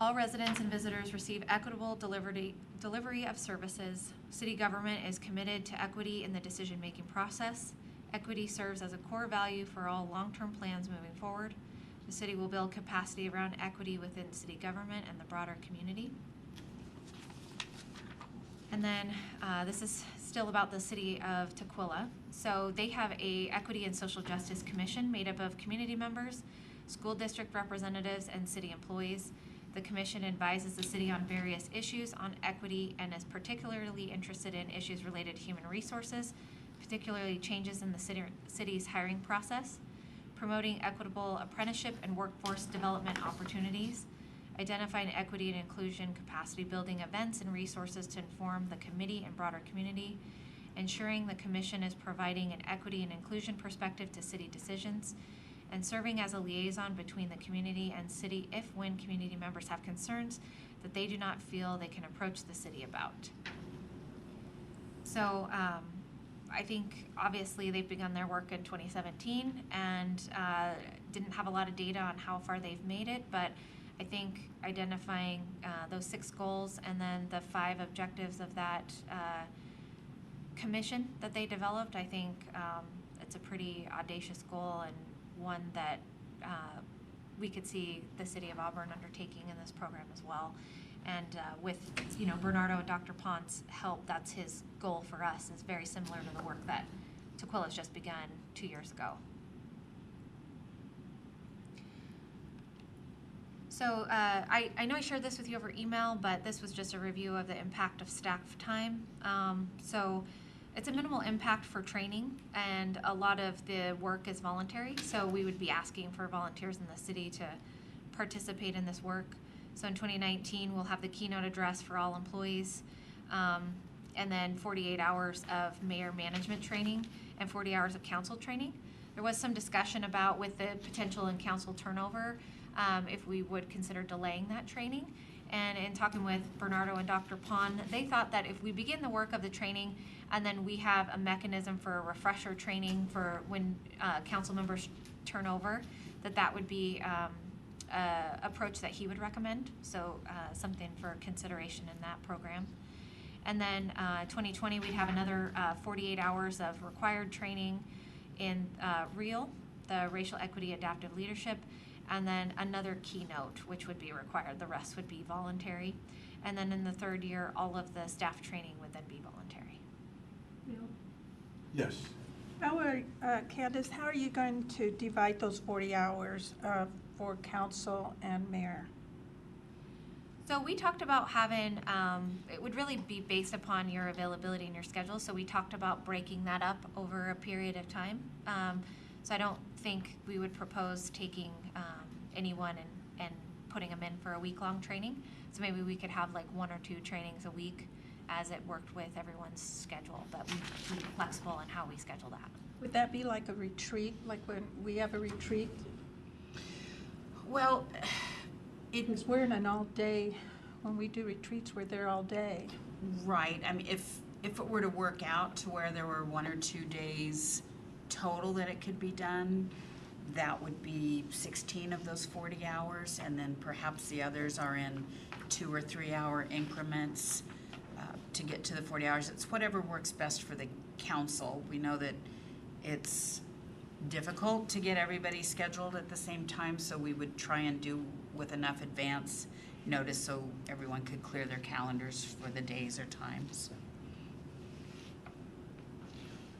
All residents and visitors receive equitable delivery of services. City government is committed to equity in the decision-making process. Equity serves as a core value for all long-term plans moving forward. The city will build capacity around equity within city government and the broader community. And then this is still about the city of Tukwila. So they have a Equity and Social Justice Commission made up of community members, school district representatives, and city employees. The commission advises the city on various issues on equity and is particularly interested in issues related to human resources, particularly changes in the city's hiring process, promoting equitable apprenticeship and workforce development opportunities, identifying equity and inclusion capacity building events and resources to inform the committee and broader community, ensuring the commission is providing an equity and inclusion perspective to city decisions, and serving as a liaison between the community and city if when community members have concerns that they do not feel they can approach the city about. So I think obviously they've begun their work in 2017 and didn't have a lot of data on how far they've made it, but I think identifying those 6 goals and then the 5 objectives of that commission that they developed, I think it's a pretty audacious goal and one that we could see the city of Auburn undertaking in this program as well. And with, you know, Bernardo and Dr. Ponce's help, that's his goal for us. It's very similar to the work that Tukwila has just begun 2 years ago. So I know I shared this with you over email, but this was just a review of the impact of staff time. So it's a minimal impact for training, and a lot of the work is voluntary. So we would be asking for volunteers in the city to participate in this work. So in 2019, we'll have the keynote address for all employees. And then 48 hours of mayor management training and 40 hours of council training. There was some discussion about, with the potential in council turnover, if we would consider delaying that training. And in talking with Bernardo and Dr. Pond, they thought that if we begin the work of the training and then we have a mechanism for a refresher training for when council members turn over, that would be approach that he would recommend. So something for consideration in that program. And then 2020, we'd have another 48 hours of required training in REAL, the Racial Equity Adaptive Leadership, and then another keynote, which would be required. The rest would be voluntary. And then in the third year, all of the staff training would then be voluntary. Yes. Candace, how are you going to divide those 40 hours for council and mayor? So we talked about having, it would really be based upon your availability and your schedule. So we talked about breaking that up over a period of time. So I don't think we would propose taking anyone and putting them in for a week-long training. So maybe we could have like 1 or 2 trainings a week as it worked with everyone's schedule. But we'd be flexible on how we schedule that. Would that be like a retreat, like when we have a retreat? Well, Because we're in an all-day, when we do retreats, we're there all day. right, I mean, if it were to work out to where there were 1 or 2 days total that it could be done, that would be 16 of those 40 hours, and then perhaps the others are in 2 or 3 hour increments to get to the 40 hours. It's whatever works best for the council. We know that it's difficult to get everybody scheduled at the same time, so we would try and do with enough advance notice so everyone could clear their calendars for the days or times.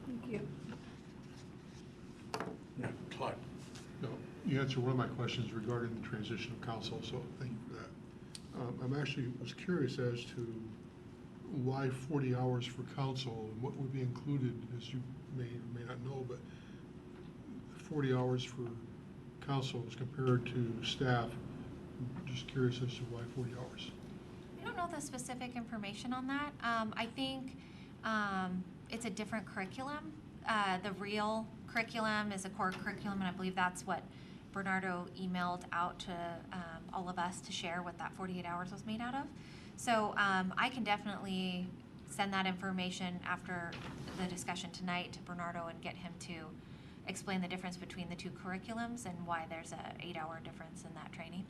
Thank you. Yeah, Claude. No, you answered one of my questions regarding the transition of council, so thank you for that. I'm actually was curious as to why 40 hours for council and what would be included, as you may or may not know, but 40 hours for council as compared to staff. I'm just curious as to why 40 hours. I don't know the specific information on that. I think it's a different curriculum. The REAL curriculum is a core curriculum, and I believe that's what Bernardo emailed out to all of us to share what that 48 hours was made out of. So I can definitely send that information after the discussion tonight to Bernardo and get him to explain the difference between the 2 curriculums and why there's a 8-hour difference in that training.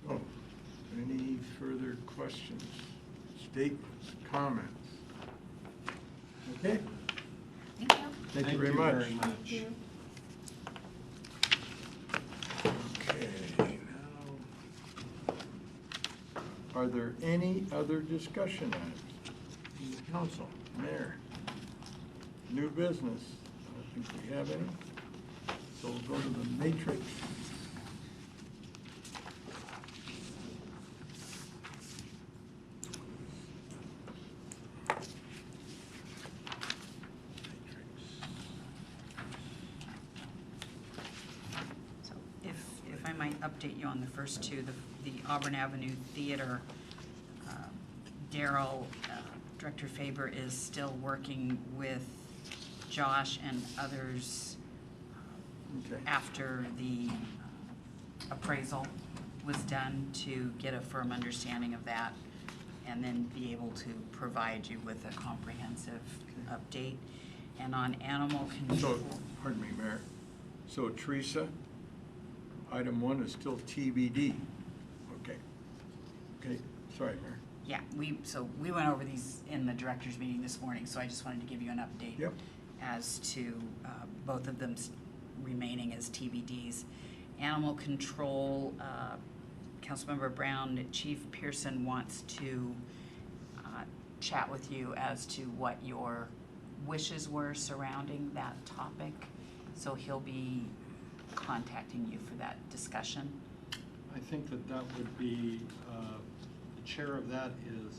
Oh, any further questions, statements, comments? Okay, Thank you. thank you very much. Thank you. Okay, now, are there any other discussion items in the council? Mayor, new business, I don't think we have any. So we'll go to the matrix. So if I might update you on the first 2, the Auburn Avenue Theater, Daryl, Director Faber is still working with Josh and others Okay. after the appraisal was done to get a firm understanding of that and then be able to provide you with a comprehensive update. And on animal control. So, pardon me, Mayor. So Teresa, item 1 is still TBD. Okay. Okay, sorry, Mayor. Yeah, we went over these in the directors meeting this morning, so I just wanted to give you an update. Yep. As to both of them remaining as TBDs. Animal control, Councilmember Brown, Chief Pearson wants to chat with you as to what your wishes were surrounding that topic. So he'll be contacting you for that discussion. I think that would be, the chair of that is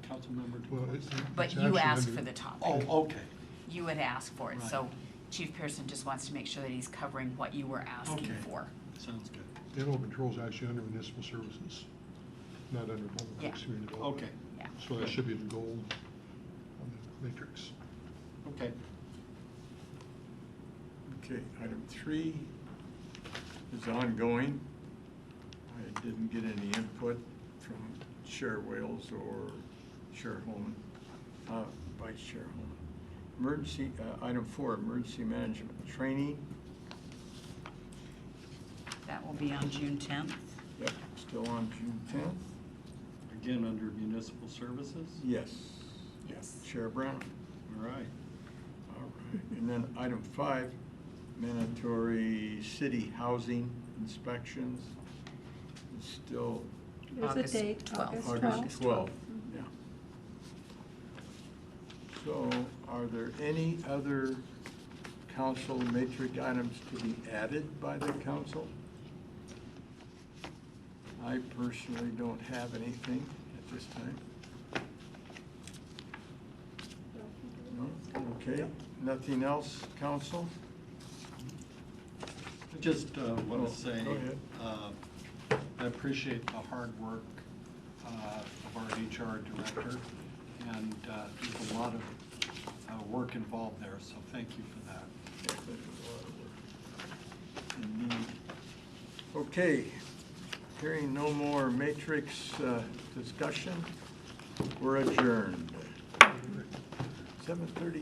Councilmember Well, DeCoursey. it's But you actually asked under- for the topic. Oh, okay. You had asked for it, so Right. Chief Pearson just wants to make sure that he's covering what you were asking Okay. for. Sounds good. Animal control is actually under municipal services, not under public Yeah. works community development. Okay, Yeah. So that should be the gold on the matrix. okay. Okay, item 3 is ongoing. I didn't get any input from Chair Wales or Chair Holman, Vice Chair Holman. Emergency, item 4, emergency management training. That will be on June 10th. Yep, still on June 10th. Again, under municipal services? Yes. Yes. Chair Brown. All right. All right. And then item 5, mandatory city housing inspections. It's still There's a August date, 12th. August 12th. Yeah. So are there any other council matrix items to be added by the council? I personally don't have anything at this time. No? Okay, nothing else, council? I just want to say, Go ahead. I appreciate the hard work of our HR director, and there's a lot of work involved there, so thank you for that. Indeed. Okay, hearing no more matrix discussion, we're adjourned. 7:30.